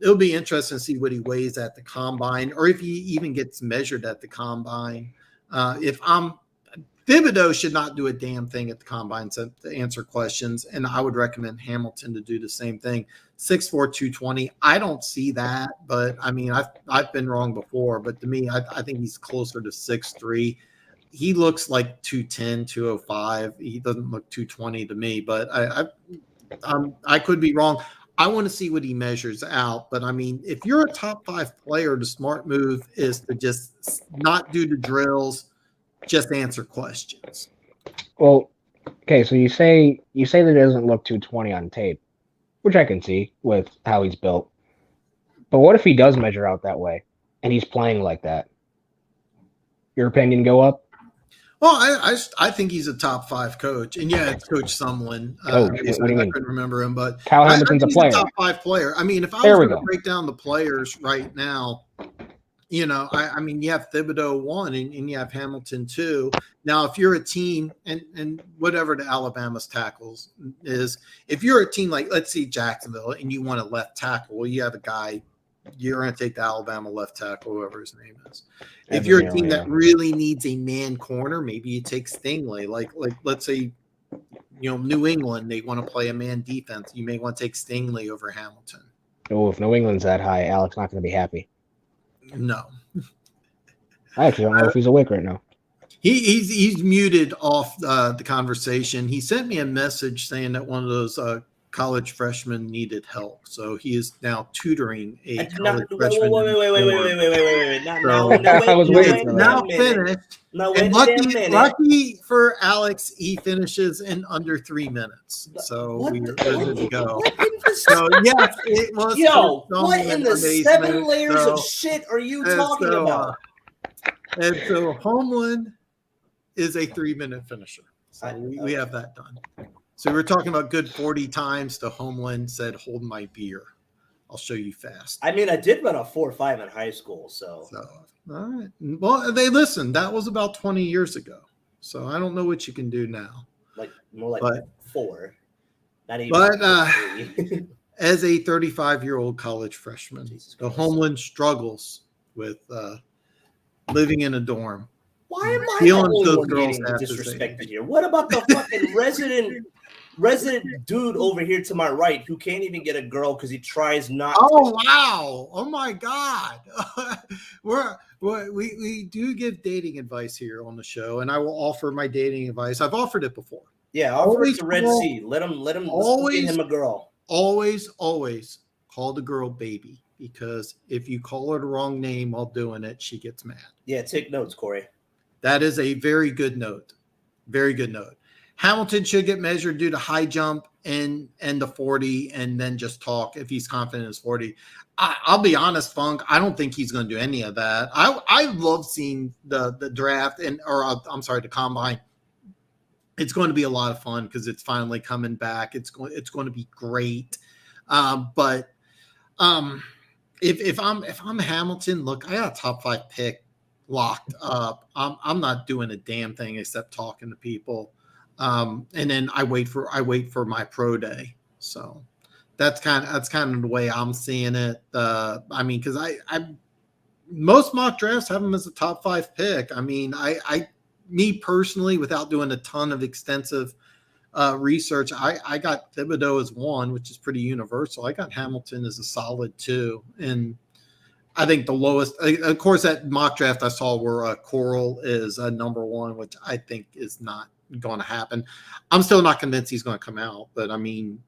It'll be interesting to see what he weighs at the combine, or if he even gets measured at the combine. Thibodeau should not do a damn thing at the combine to answer questions, and I would recommend Hamilton to do the same thing. 6'4", 220. I don't see that, but I mean, I've been wrong before, but to me, I think he's closer to 6'3". He looks like 210, 205. He doesn't look 220 to me, but I could be wrong. I want to see what he measures out. But I mean, if you're a top 5 player, the smart move is to just not do the drills, just answer questions. Well, okay, so you say that it doesn't look 220 on tape, which I can see with how he's built. But what if he does measure out that way and he's playing like that? Your opinion go up? Well, I think he's a top 5 coach, and yeah, it's Coach Sumlin. Coach, what do you mean? I couldn't remember him, but Cal Hamilton's I a think player. he's a top 5 player. I mean, if I was going to break down the players right now, I mean, you have Thibodeau 1, and you have Hamilton 2. Now, if you're a team, and whatever the Alabama's tackles is, if you're a team like, let's see, Jacksonville, and you want a left tackle, well, you have a guy. You're going to take the Alabama left tackle, whoever his name is. If you're a team that really needs a man corner, maybe you take Stingley. Like let's say, New England, they want to play a man defense. You may want to take Stingley over Hamilton. Oh, if New England's that high, Alex not going to be happy. No. I actually don't know if he's awake right now. He's muted off the conversation. He sent me a message saying that one of those college freshmen needed help, so he is now tutoring a college freshman. Wait. I was waiting for that. Now finished. And lucky for Alex, he finishes in under 3 minutes. So we're ready to go. So yes, it was. Yo, what in the 7 layers of shit are you talking about? And so Homeland is a 3-minute finisher. So we have that done. So we're talking about good 40 times to Homeland said, "Hold my beer. I'll show you fast." I mean, I did run a 4.5 in high school, so all right. Well, they listened. That was about 20 years ago. So I don't know what you can do now. More like 4. Not even. But as a 35-year-old college freshman, the Homeland struggles with living in a dorm. Why am I the only one getting disrespected here? What about the fucking resident dude over here to my right who can't even get a girl because he tries not to? Oh, wow. Oh, my God. We do give dating advice here on the show, and I will offer my dating advice. I've offered it before. Yeah, offer it to Red Sea. Let him get him a girl. Always call the girl baby, because if you call her the wrong name while doing it, she gets mad. Yeah, take notes, Corey. That is a very good note. Very good note. Hamilton should get measured due to high jump and the 40, and then just talk if he's confident in his 40. I'll be honest, Funk, I don't think he's going to do any of that. I love seeing the draft the combine. It's going to be a lot of fun because it's finally coming back. It's going to be great. But if I'm Hamilton, look, I got a top 5 pick locked up. I'm not doing a damn thing except talking to people. And then I wait for my pro day. So that's kind of the way I'm seeing it. I mean, because I most mock drafts have him as a top 5 pick. I mean, me personally, without doing a ton of extensive research, I got Thibodeau as 1, which is pretty universal. I got Hamilton as a solid 2, and I think the lowest, of course, that mock draft I saw where Coral is number 1, which I think is not going to happen. I'm still not convinced he's going to come out, but I mean,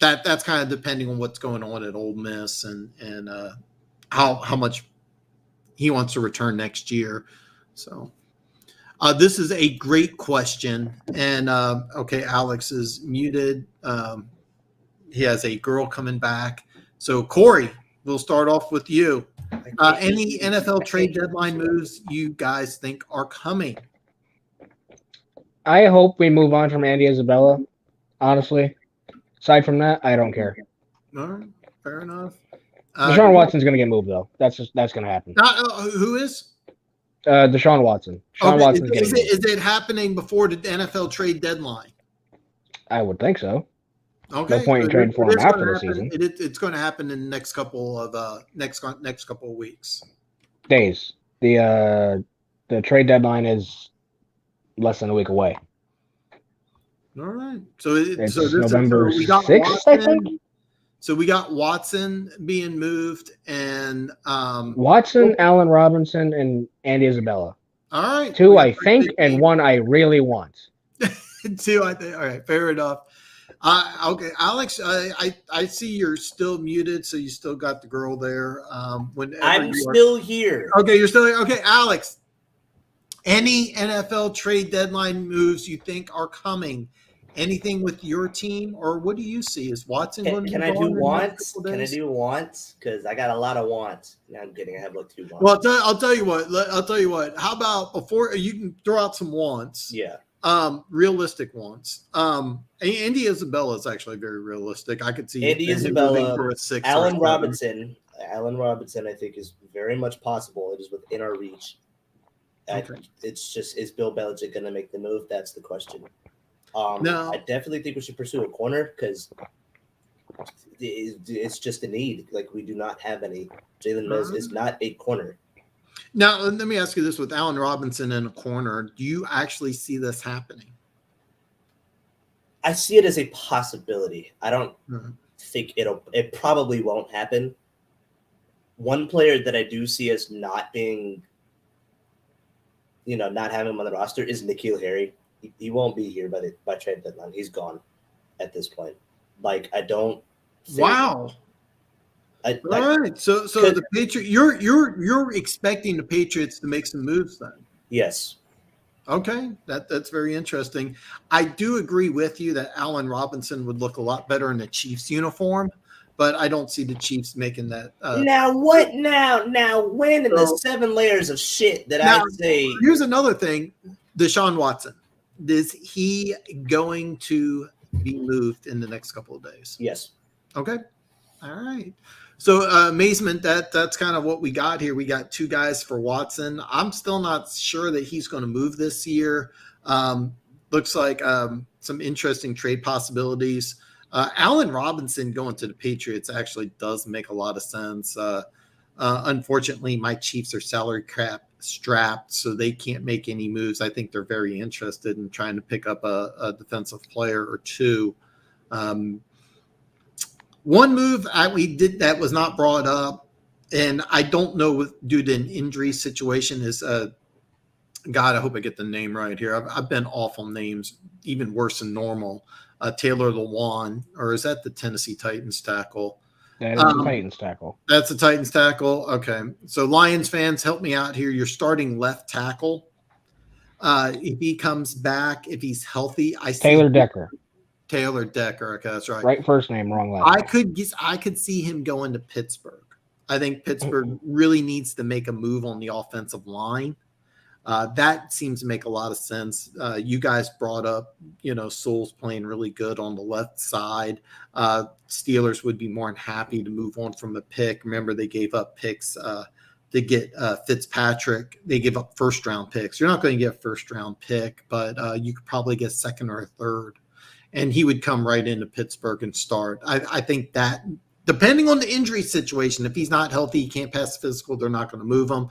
that's kind of depending on what's going on at Ole Miss and how much he wants to return next year. So this is a great question. And okay, Alex is muted. He has a girl coming back. So Corey, we'll start off with you. Any NFL trade deadline moves you guys think are coming? I hope we move on from Andy Isabella. Honestly, aside from that, I don't care. All right, fair enough. Desean Watson's going to get moved though. That's going to happen. Who is? Desean Watson. Deshaun Watson's getting moved. Is it happening before the NFL trade deadline? I would think so. Okay. No point in trading for him after the season. It's going to happen in the next couple of weeks. Days. The trade deadline is less than a week away. All right. So it's this November we got 6th, Watson, I think. So we got Watson being moved and Watson, Allen Robinson, and Andy Isabella. All right. Two I think, and one I really want. Two I think. All right, fair enough. Okay, Alex, I see you're still muted, so you still got the girl there. I'm still here. Okay, you're still here. Okay, Alex. Any NFL trade deadline moves you think are coming? Anything with your team, or what do you see? Is Watson going to Can I do wants? Can I do wants? Because I got a lot of wants. No, I'm kidding. I have like 2 wants. Well, I'll tell you what. How about before you can throw out some wants? Yeah. Realistic wants. Andy Isabella is actually very realistic. I could see Andy Isabella, Allen Robinson. Allen Robinson, I think, is very much possible. It is within our reach. Okay. It's just, is Bill Belichick going to make the move? That's the question. No. I definitely think we should pursue a corner because it's just a need. Like, we do not have any. Jalen Mills is not a corner. Now, let me ask you this: with Allen Robinson in a corner, do you actually see this happening? I see it as a possibility. I don't think it probably won't happen. One player that I do see as not being, not having him on the roster is N'Keal Harry. He won't be here by trade deadline. He's gone at this point. Like, I don't. Wow. All right. So the Patriots, you're expecting the Patriots to make some moves then? Yes. Okay, that's very interesting. I do agree with you that Allen Robinson would look a lot better in the Chiefs uniform, but I don't see the Chiefs making that. Now what? Now when in the 7 layers of shit that I say? Here's another thing: Desean Watson. Is he going to be moved in the next couple of days? Yes. Okay. All right. So amazement, that's kind of what we got here. We got 2 guys for Watson. I'm still not sure that he's going to move this year. Looks like some interesting trade possibilities. Allen Robinson going to the Patriots actually does make a lot of sense. Unfortunately, my Chiefs are salary cap strapped, so they can't make any moves. I think they're very interested in trying to pick up a defensive player or 2. One move we did that was not brought up, and I don't know due to an injury situation is God, I hope I get the name right here. I've been off on names, even worse than normal. Taylor Lewan, or is that the Tennessee Titans tackle? That is the Titans tackle. That's the Titans tackle. Okay. So Lions fans, help me out here. You're starting left tackle. If he comes back, if he's healthy, I see Taylor Decker. Taylor Decker. Okay, that's right. Right first name, wrong last. I could see him going to Pittsburgh. I think Pittsburgh really needs to make a move on the offensive line. That seems to make a lot of sense. You guys brought up, Sewell's playing really good on the left side. Steelers would be more than happy to move on from a pick. Remember, they gave up picks to get Fitzpatrick. They gave up first-round picks. You're not going to get a first-round pick, but you could probably get second or a third. And he would come right into Pittsburgh and start. I think that, depending on the injury situation, if he's not healthy, he can't pass the physical, they're not going to move him.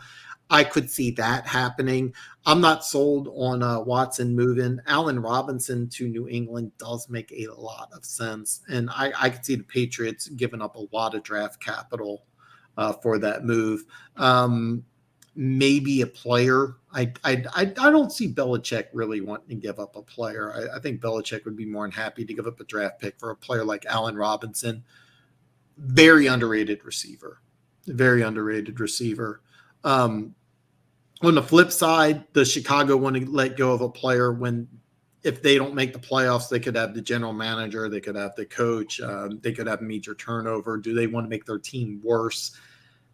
I could see that happening. I'm not sold on Watson moving. Allen Robinson to New England does make a lot of sense. And I could see the Patriots giving up a lot of draft capital for that move. maybe a player. I don't see Belichick really wanting to give up a player. I think Belichick would be more than happy to give up a draft pick for a player like Allen Robinson. Very underrated receiver. Very underrated receiver. On the flip side, does Chicago want to let go of a player when if they don't make the playoffs, they could have the general manager, they could have the coach, they could have major turnover. Do they want to make their team worse?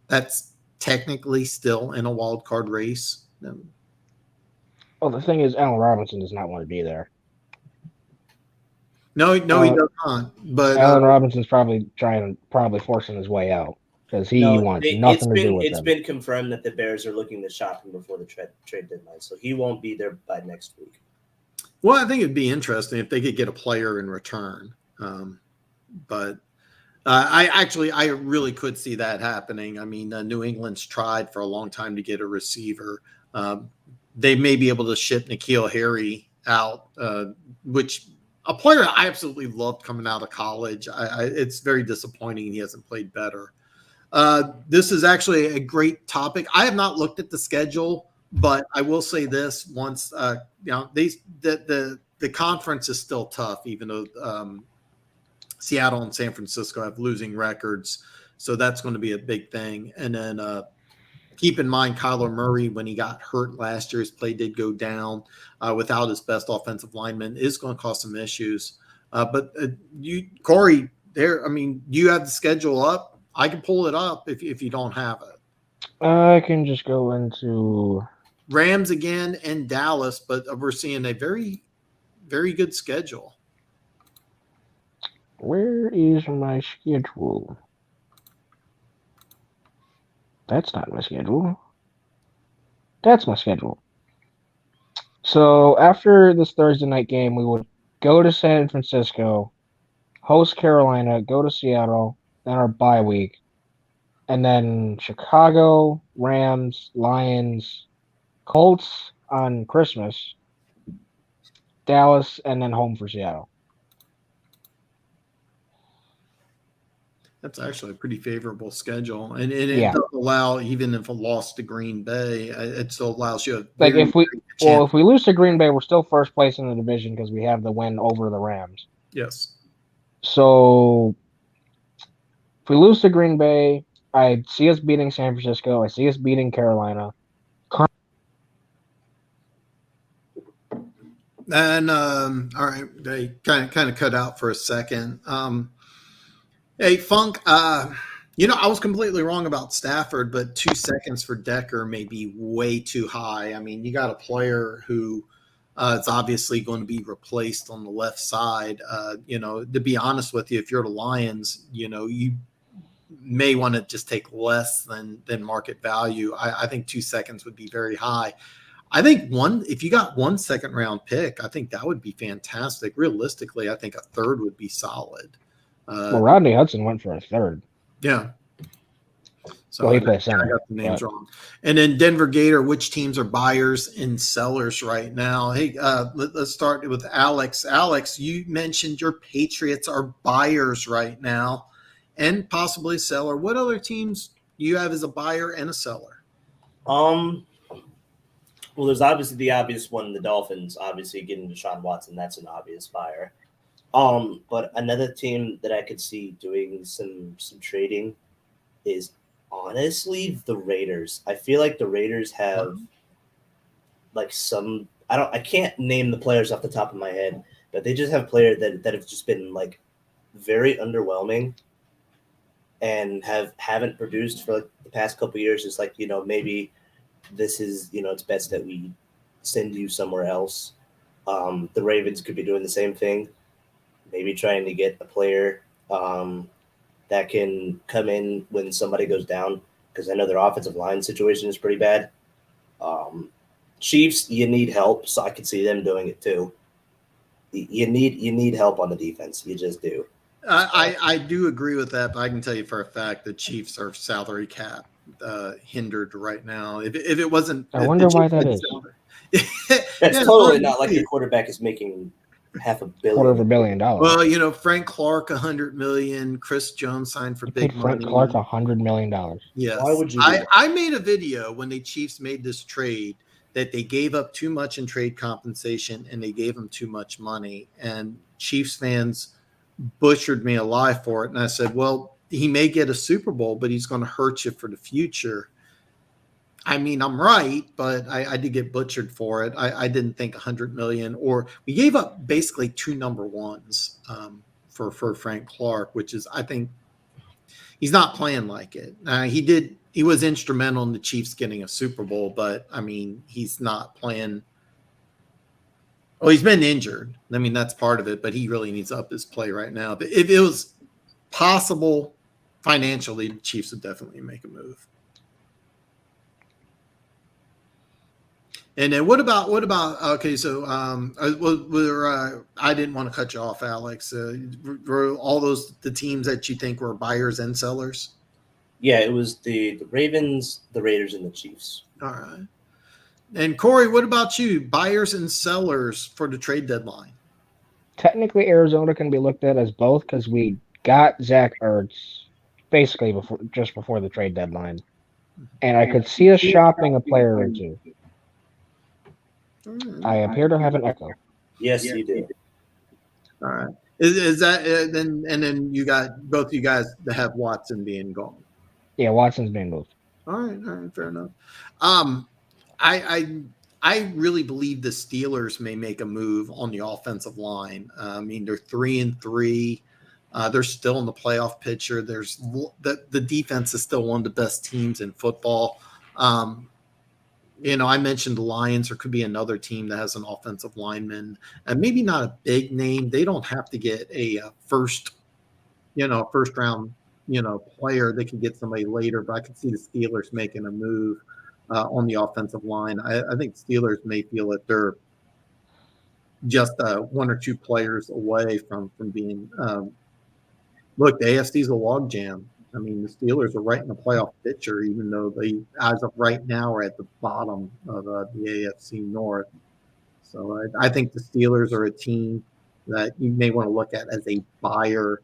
That's technically still in a wild card race. Well, the thing is, Allen Robinson does not want to be there. No, he does not. But Allen Robinson's probably forcing his way out because he wants nothing to do with them. It's been confirmed that the Bears are looking to shop him before the trade deadline, so he won't be there by next week. Well, I think it'd be interesting if they could get a player in return. But I really could see that happening. I mean, New England's tried for a long time to get a receiver. They may be able to ship N'Keal Harry out, which a player I absolutely loved coming out of college. It's very disappointing he hasn't played better. This is actually a great topic. I have not looked at the schedule, but I will say this: once the conference is still tough, even though Seattle and San Francisco have losing records, so that's going to be a big thing. And then keep in mind, Kyler Murray, when he got hurt last year, his play did go down without his best offensive lineman. Is going to cause some issues. But Corey, there. I mean, you have the schedule up. I can pull it up if you don't have it. I can just go into Rams again and Dallas, but we're seeing a very, very good schedule. Where is my schedule? That's not my schedule. That's my schedule. So after this Thursday night game, we would go to San Francisco, host Carolina, go to Seattle, then our bye week, and then Chicago, Rams, Lions, Colts on Christmas, Dallas, and then home for Seattle. That's actually a pretty favorable schedule, and it does allow, even if a loss to Green Bay, it still allows you. If we lose to Green Bay, we're still first place in the division because we have the win over the Rams. Yes. So if we lose to Green Bay, I see us beating San Francisco. I see us beating Carolina. And all right, they kind of cut out for a second. Hey, Funk, I was completely wrong about Stafford, but 2 seconds for Decker may be way too high. I mean, you got a player who is obviously going to be replaced on the left side. To be honest with you, if you're the Lions, you may want to just take less than market value. I think 2 seconds would be very high. I think if you got 1 second round pick, I think that would be fantastic. Realistically, I think a third would be solid. Rodney Hudson went for a third. Yeah. So he plays center. I got the names wrong. And then Denver Gator, which teams are buyers and sellers right now? Hey, let's start with Alex. Alex, you mentioned your Patriots are buyers right now and possibly a seller. What other teams you have as a buyer and a seller? Well, there's obviously the obvious one, the Dolphins, obviously getting Desean Watson. That's an obvious buyer. But another team that I could see doing some trading is honestly the Raiders. I feel like the Raiders have I can't name the players off the top of my head, but they just have players that have just been very underwhelming and haven't produced for the past couple of years. It's maybe this is, it's best that we send you somewhere else. The Ravens could be doing the same thing. Maybe trying to get a player that can come in when somebody goes down, because I know their offensive line situation is pretty bad. Chiefs, you need help, so I could see them doing it too. You need help on the defense. You just do. I do agree with that, but I can tell you for a fact the Chiefs are salary cap hindered right now. If it wasn't, I wonder why that is. That's totally not like your quarterback is making $500 $250 million. million. Well, Frank Clark, $100 million. Chris Jones signed for big paid Frank money. Clark $100 million. Yes. Why would you do that? I made a video when the Chiefs made this trade that they gave up too much in trade compensation and they gave them too much money. And Chiefs fans butchered me alive for it. And I said, well, he may get a Super Bowl, but he's going to hurt you for the future. I mean, I'm right, but I did get butchered for it. I didn't think $100 million, or we gave up basically 2 number ones for Frank Clark, which is, I think, he's not playing like it. He was instrumental in the Chiefs getting a Super Bowl, but I mean, he's not playing. Oh, he's been injured. I mean, that's part of it, but he really needs to up his play right now. But if it was possible financially, the Chiefs would definitely make a move. And then what about okay, so I didn't want to cut you off, Alex. Were all those the teams that you think were buyers and sellers? Yeah, it was the Ravens, the Raiders, and the Chiefs. All right. And Corey, what about you? Buyers and sellers for the trade deadline? Technically, Arizona can be looked at as both because we got Zach Ertz basically just before the trade deadline, and I could see us shopping a player or two. I appear to have an echo. Yes, you do. All right. Is that then you got both you guys to have Watson being gone? Yeah, Watson's being moved. All right, fair enough. I really believe the Steelers may make a move on the offensive line. I mean, they're 3-3. They're still in the playoff picture. There's the defense is still one of the best teams in football. I mentioned the Lions. There could be another team that has an offensive lineman, and maybe not a big name. They don't have to get a first round, player. They can get somebody later, but I could see the Steelers making a move on the offensive line. I think Steelers may feel that they're just 1 or 2 players away from being. Look, the AFC is a logjam. I mean, the Steelers are right in the playoff picture, even though they, as of right now, are at the bottom of the AFC North. So I think the Steelers are a team that you may want to look at as a buyer.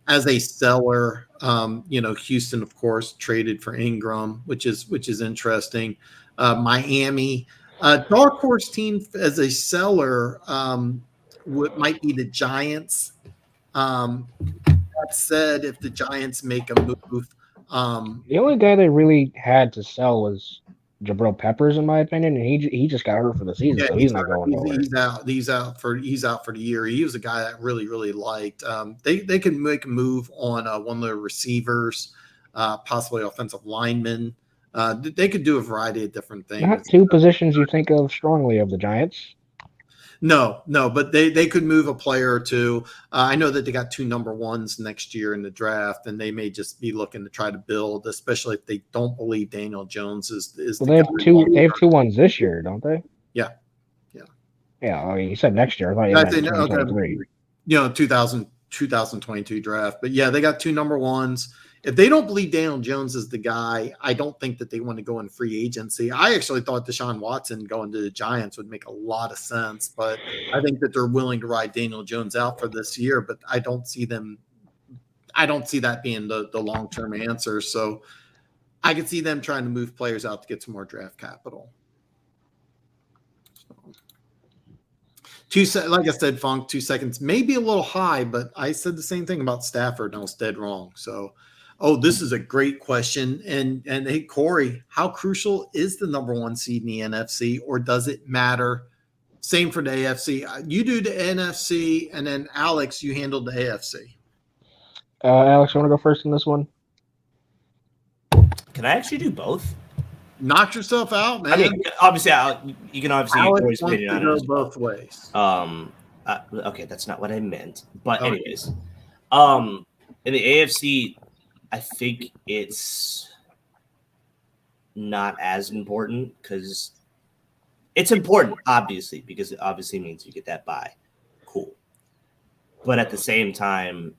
As a seller, Houston, of course, traded for Ingram, which is interesting. Miami, dark horse team as a seller might be the Giants. That said, if the Giants make a move, the only guy they really had to sell was Jabril Peppers, in my opinion, and he just got hurt for the season, so he's not going nowhere. He's out for the year. He was a guy that really, really liked. They can make a move on one of their receivers, possibly offensive linemen. They could do a variety of different things. Not 2 positions you think of strongly of the Giants. No, but they could move a player or 2. I know that they got 2 number ones next year in the draft, and they may just be looking to try to build, especially if they don't believe Daniel Jones is. Well, they have 2. They have 2 ones this year, don't they? Yeah. Yeah. I mean, you said next year. I thought you meant 2023. 2022 draft, but yeah, they got 2 number ones. If they don't believe Daniel Jones is the guy, I don't think that they want to go in free agency. I actually thought Desean Watson going to the Giants would make a lot of sense, but I think that they're willing to ride Daniel Jones out for this year, but I don't see that being the long-term answer. So I could see them trying to move players out to get some more draft capital. Like I said, Funk, 2 seconds may be a little high, but I said the same thing about Stafford and I was dead wrong. So, this is a great question. And hey, Corey, how crucial is the number 1 seed in the NFC, or does it matter? Same for the AFC. You do the NFC, and then Alex, you handle the AFC. Alex, you want to go first in this one? Can I actually do both? Knock yourself out, man. I mean, obviously, you can obviously get Corey's opinion on it. Both ways. Okay, that's not what I meant. But anyways, in the AFC, I think it's not as important because it's important, obviously, because it obviously means you get that bye. Cool. But at the same time,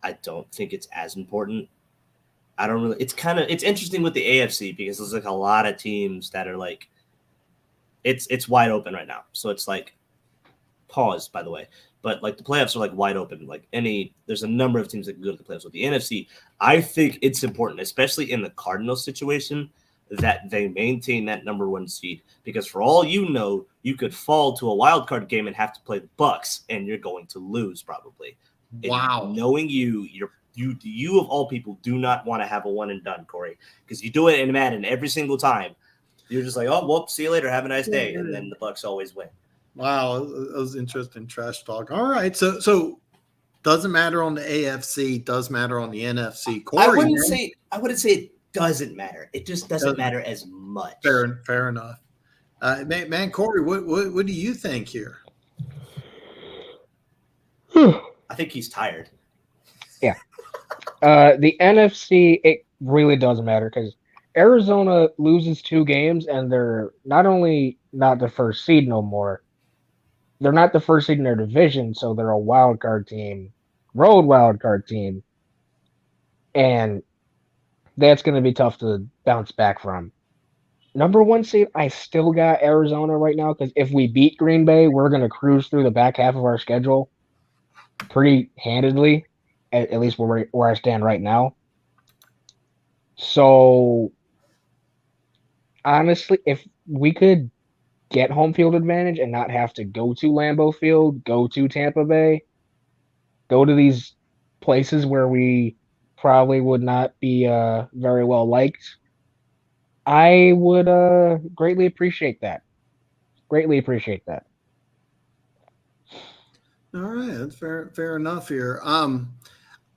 I don't think it's as important. I don't really. It's interesting with the AFC because there's like a lot of teams that are like, it's wide open right now. So it's like pause, by the way. But like the playoffs are like wide open. Like there's a number of teams that can go to the playoffs. With the NFC, I think it's important, especially in the Cardinals situation, that they maintain that number 1 seed. Because for all you know, you could fall to a wild card game and have to play the Bucks, and you're going to lose probably. Wow. And knowing you of all people do not want to have a one and done, Corey, because you do it in Madden every single time. You're just like, oh, well, see you later. Have a nice day. And then the Bucks always win. Wow. That was interesting trash talk. All right. So doesn't matter on the AFC, does matter on the NFC. Corey, I wouldn't say it doesn't matter. It just doesn't matter as much. Fair enough. Man, Corey, what do you think here? I think he's tired. Yeah. The NFC, it really doesn't matter because Arizona loses 2 games and they're not only not the first seed no more, they're not the first seed in their division, so they're a wild card team, road wild card team, and that's going to be tough to bounce back from. Number 1 seed, I still got Arizona right now because if we beat Green Bay, we're going to cruise through the back half of our schedule pretty handedly, at least where I stand right now. So, honestly, if we could get home field advantage and not have to go to Lambeau Field, go to Tampa Bay, go to these places where we probably would not be very well liked, I would greatly appreciate that. Greatly appreciate that. All right, that's fair enough here.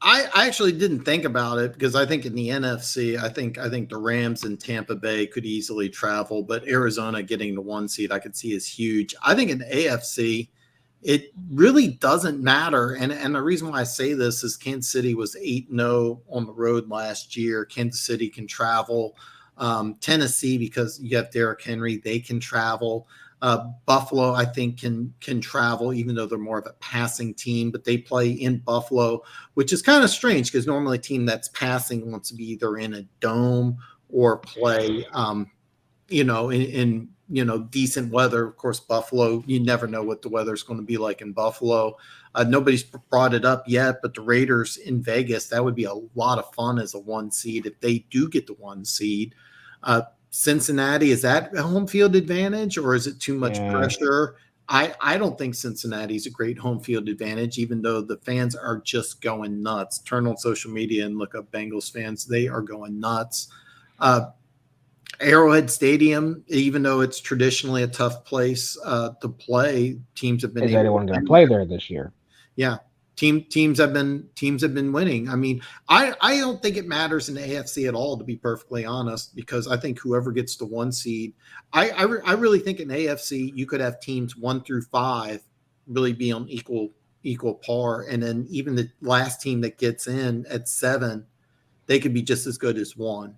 I actually didn't think about it because I think in the NFC, I think the Rams and Tampa Bay could easily travel, but Arizona getting the 1 seed I could see is huge. I think in the AFC, it really doesn't matter. And the reason why I say this is Kansas City was 8-0 on the road last year. Kansas City can travel. Tennessee, because you have Derrick Henry, they can travel. Buffalo, I think, can travel, even though they're more of a passing team, but they play in Buffalo, which is kind of strange because normally a team that's passing wants to be either in a dome or play, in decent weather. Of course, Buffalo, you never know what the weather's going to be like in Buffalo. Nobody's brought it up yet, but the Raiders in Vegas, that would be a lot of fun as a 1 seed if they do get the 1 seed. Cincinnati, is that a home field advantage or is it too much pressure? I don't think Cincinnati's a great home field advantage, even though the fans are just going nuts. Turn on social media and look up Bengals fans. They are going nuts. Arrowhead Stadium, even though it's traditionally a tough place to play, teams have been. Is anyone going to play there this year? Yeah. Teams have been winning. I mean, I don't think it matters in the AFC at all, to be perfectly honest, because I think whoever gets the 1 seed, I really think in the AFC you could have teams 1 through 5 really be on equal par, and then even the last team that gets in at 7, they could be just as good as 1.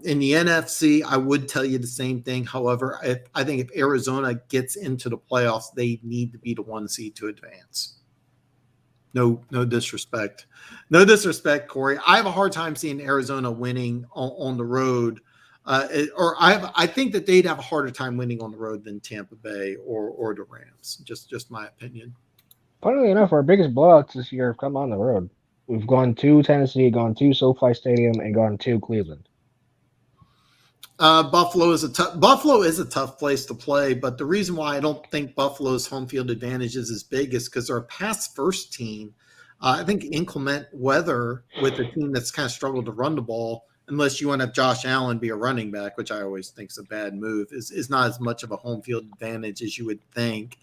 In the NFC, I would tell you the same thing. However, I think if Arizona gets into the playoffs, they need to be the 1 seed to advance. No disrespect. No disrespect, Corey. I have a hard time seeing Arizona winning on the road. I think that they'd have a harder time winning on the road than Tampa Bay or the Rams. Just my opinion. Funnily enough, our biggest blowouts this year have come on the road. We've gone to Tennessee, gone to SoFi Stadium, and gone to Cleveland. Buffalo is a tough place to play, but the reason why I don't think Buffalo's home field advantage is as big is because they're a pass first team. I think inclement weather with a team that's kind of struggled to run the ball, unless you want to have Josh Allen be a running back, which I always think is a bad move, is not as much of a home field advantage as you would think.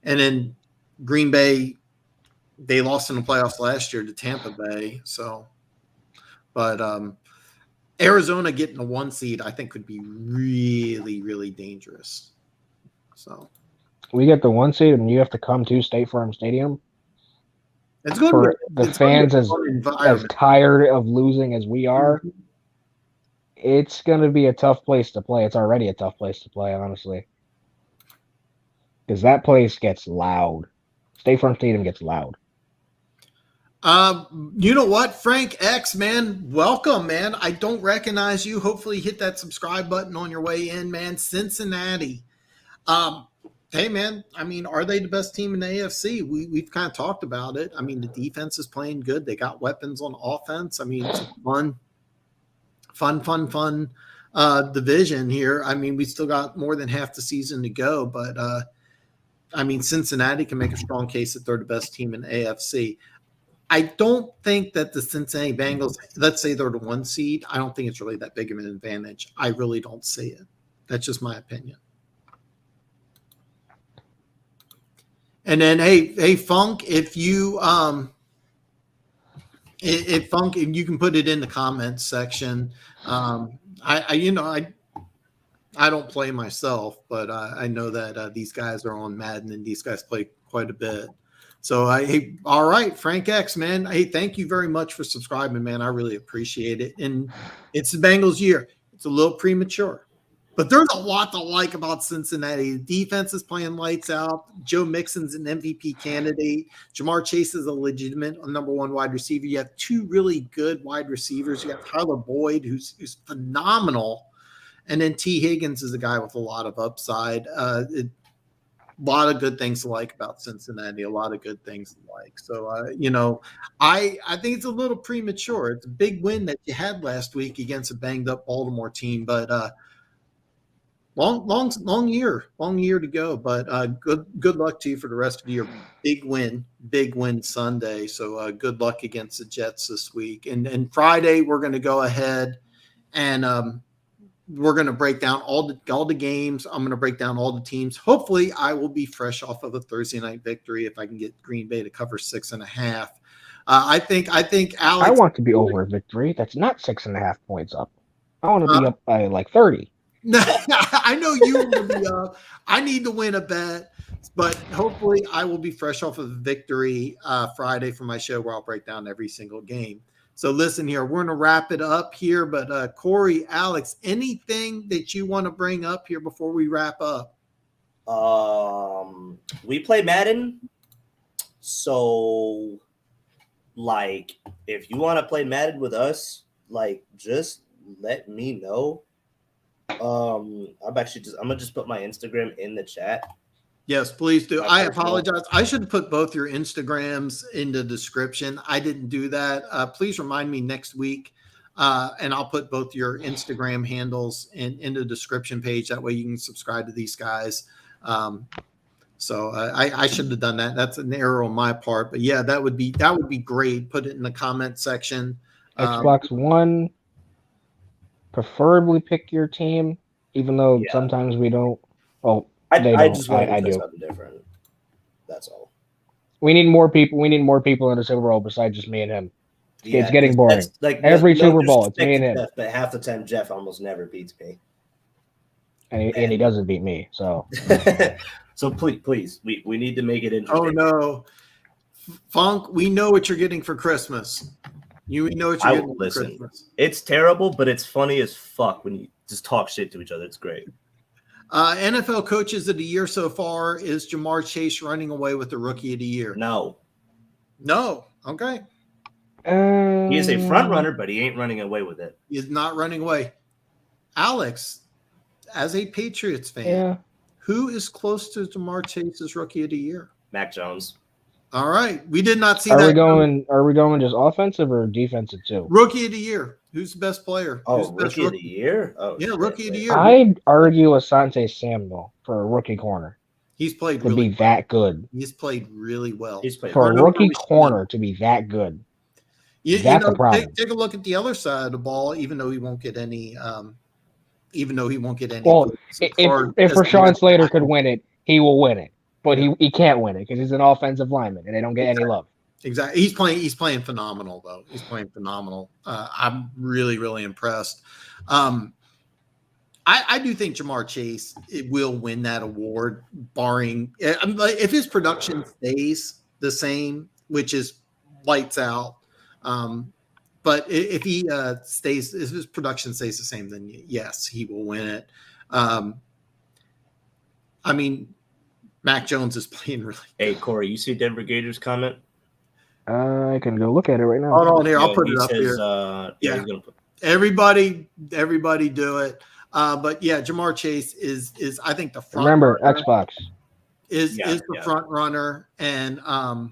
And then Green Bay, they lost in the playoffs last year to Tampa Bay. So, but Arizona getting a 1 seed, I think, could be really, really dangerous. So we get the 1 seed, and you have to come to State Farm Stadium. It's good for the fans as tired of losing as we are. Mm-hmm. It's going to be a tough place to play. It's already a tough place to play, honestly, because that place gets loud. State Farm Stadium gets loud. You know what, Frank X, man, welcome, man. I don't recognize you. Hopefully hit that subscribe button on your way in, man. Cincinnati. Hey, man, I mean, are they the best team in the AFC? We've kind of talked about it. I mean, the defense is playing good. They got weapons on offense. I mean, it's a fun division here. I mean, we still got more than half the season to go, but I mean, Cincinnati can make a strong case that they're the best team in the AFC. I don't think that the Cincinnati Bengals, let's say they're the 1 seed, I don't think it's really that big of an advantage. I really don't see it. That's just my opinion. And then, hey, Funk, if you Funk, you can put it in the comments section. I don't play myself, but I know that these guys are on Madden and these guys play quite a bit. So all right, Frank X, man. Hey, thank you very much for subscribing, man. I really appreciate it. And it's the Bengals year. It's a little premature, but there's a lot to like about Cincinnati. The defense is playing lights out. Joe Mixon's an MVP candidate. Jamar Chase is a legitimate number 1 wide receiver. You have 2 really good wide receivers. You have Tyler Boyd, who's phenomenal. And then T. Higgins is a guy with a lot of upside. A lot of good things to like about Cincinnati, a lot of good things to like. So, I think it's a little premature. It's a big win that you had last week against a banged-up Baltimore team, but long year to go. But good luck to you for the rest of the year. Big win Sunday. So good luck against the Jets this week. And Friday we're going to go ahead and we're going to break down all the games. I'm going to break down all the teams. Hopefully, I will be fresh off of a Thursday night victory if I can get Green Bay to cover 6.5. I think Alex. I want to be over a victory. That's not 6.5 points up. I want to be up by like 30. I know you will be up. I need to win a bet, but hopefully, I will be fresh off of a victory Friday for my show where I'll break down every single game. So listen here, we're going to wrap it up here, but Corey, Alex, anything that you want to bring up here before we wrap up? We play Madden, so like if you want to play Madden with us, like just let me know. I'm gonna just put my Instagram in the chat. Yes, please do. I apologize. I should have put both your Instagrams in the description. I didn't do that. Please remind me next week, and I'll put both your Instagram handles in the description page. That way you can subscribe to these guys. So I should have done that. That's an error on my part. But yeah, that would be great. Put it in the comment section. Xbox One, preferably pick your team, even though sometimes we don't. Oh. I just want to do something different. That's all. We need more people. We need more people in the Super Bowl besides just me and him. Yeah, it's getting boring. Like every Super Bowl, it's me and him. Jeff, but half the time, Jeff almost never beats me, and he doesn't beat me. So, so please, we need to make it interesting. Oh no, Funk, we know what you're getting for Christmas. You know what you're getting for Christmas. It's terrible, but it's funny as fuck when you just talk shit to each other. It's great. NFL coaches of the year so far is Jamar Chase running away with the rookie of the year. No. Okay. He is a front runner, but he ain't running away with it. He's not running away. Alex, as a Patriots fan, who is close to Jamar Chase's rookie of the year? Mac Jones. All right. We did not see that. Are we going just offensive or defensive too? Rookie of the year. Who's the best player? Oh, rookie of the year? Oh, yeah, rookie of the year. I'd argue Asante Samuel for a rookie corner. He's played to be that good. He's played really well. For a rookie corner to be that good. That's the problem. Take a look at the other side of the ball. Even though he won't get any. Well, if Rashawn Slater could win it, he will win it. But he can't win it because he's an offensive lineman and they don't get any love. Exactly. He's playing phenomenal though. He's playing phenomenal. I'm really, really impressed. I do think Jamar Chase will win that award, barring if his production stays the same, which is lights out. But if his production stays the same, then yes, he will win it. I mean, Mac Jones is playing really good. Hey, Corey, you see Denver Gators comment? I can go look at it right now. Hold on here. I'll put it up here. Everybody do it. But yeah, Jamar Chase is I think the front. Remember, Xbox. is the front runner, and I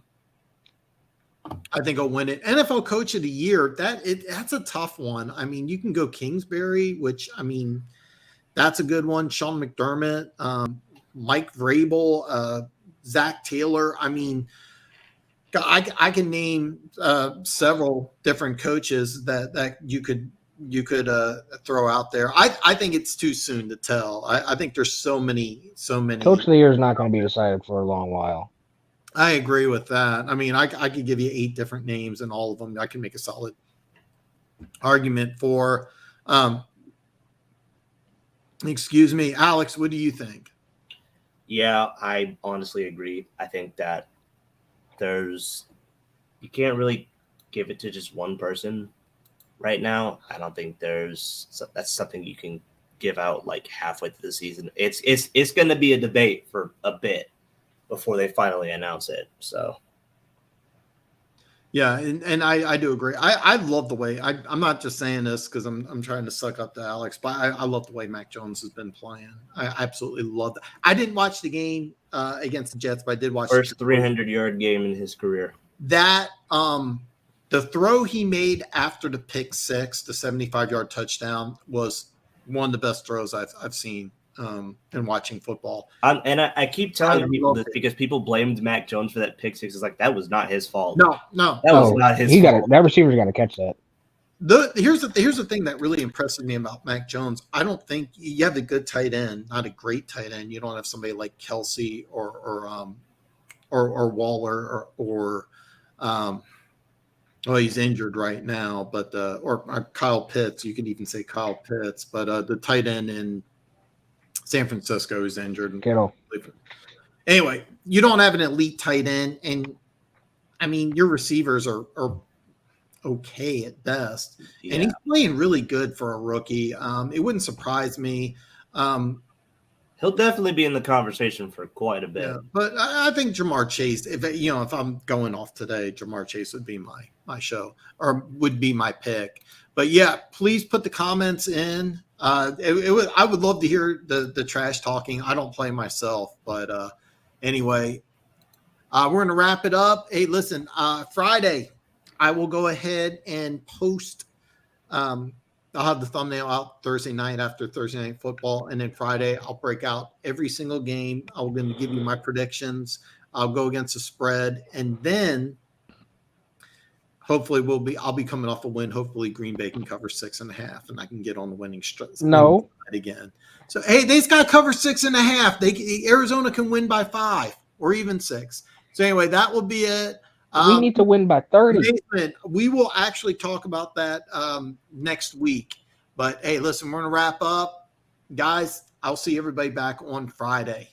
think he'll win it. NFL Coach of the Year, that's a tough one. I mean, you can go Kingsbury, which that's a good one. Sean McDermott, Mike Vrabel, Zach Taylor. I mean, I can name several different coaches that you could throw out there. I think it's too soon to tell. I think there's so many. Coach of the Year is not going to be decided for a long while. I agree with that. I mean, I could give you 8 different names, and all of them I can make a solid argument for. Excuse me, Alex, what do you think? Yeah, I honestly agree. I think that you can't really give it to just one person right now. I don't think that's something you can give out like halfway through the season. It's going to be a debate for a bit before they finally announce it. So. Yeah, and I do agree. I love the way I'm not just saying this because I'm trying to suck up to Alex, but I love the way Mac Jones has been playing. I absolutely love that. I didn't watch the game against the Jets, but I did watch first 300-yard game in his career. That the throw he made after the pick six, the 75-yard touchdown, was one of the best throws I've seen in watching football. And I keep telling people this because people blamed Mac Jones for that pick six. It's like, that was not his fault. No, that was not his fault. That receiver's got to catch that. Here's the thing that really impresses me about Mac Jones. I don't think you have a good tight end, not a great tight end. You don't have somebody like Kelsey or Waller or well, he's injured right now, but or Kyle Pitts. You could even say Kyle Pitts, but the tight end in San Francisco is injured. Kittle. Anyway, you don't have an elite tight end, and I mean your receivers are okay at best, and he's playing really good for a rookie. It wouldn't surprise me. He'll definitely be in the conversation for quite a bit. Yeah, but I think Jamar Chase, if I'm going off today, Jamar Chase would be my show or would be my pick. But yeah, please put the comments in. I would love to hear the trash talking. I don't play myself, but anyway, we're going to wrap it up. Hey, listen, Friday, I will go ahead and post. I'll have the thumbnail out Thursday night after Thursday Night Football, and then Friday I'll break out every single game. I'm going to give you my predictions. I'll go against the spread, and then hopefully I'll be coming off a win. Hopefully Green Bay can cover 6.5, and I can get on the winning streak again. So hey, they just got to cover 6.5. Arizona can win by 5 or even 6. So anyway, that will be it. We need to win by 30. Nathan, we will actually talk about that next week. But hey, listen, we're going to wrap up. Guys, I'll see everybody back on Friday.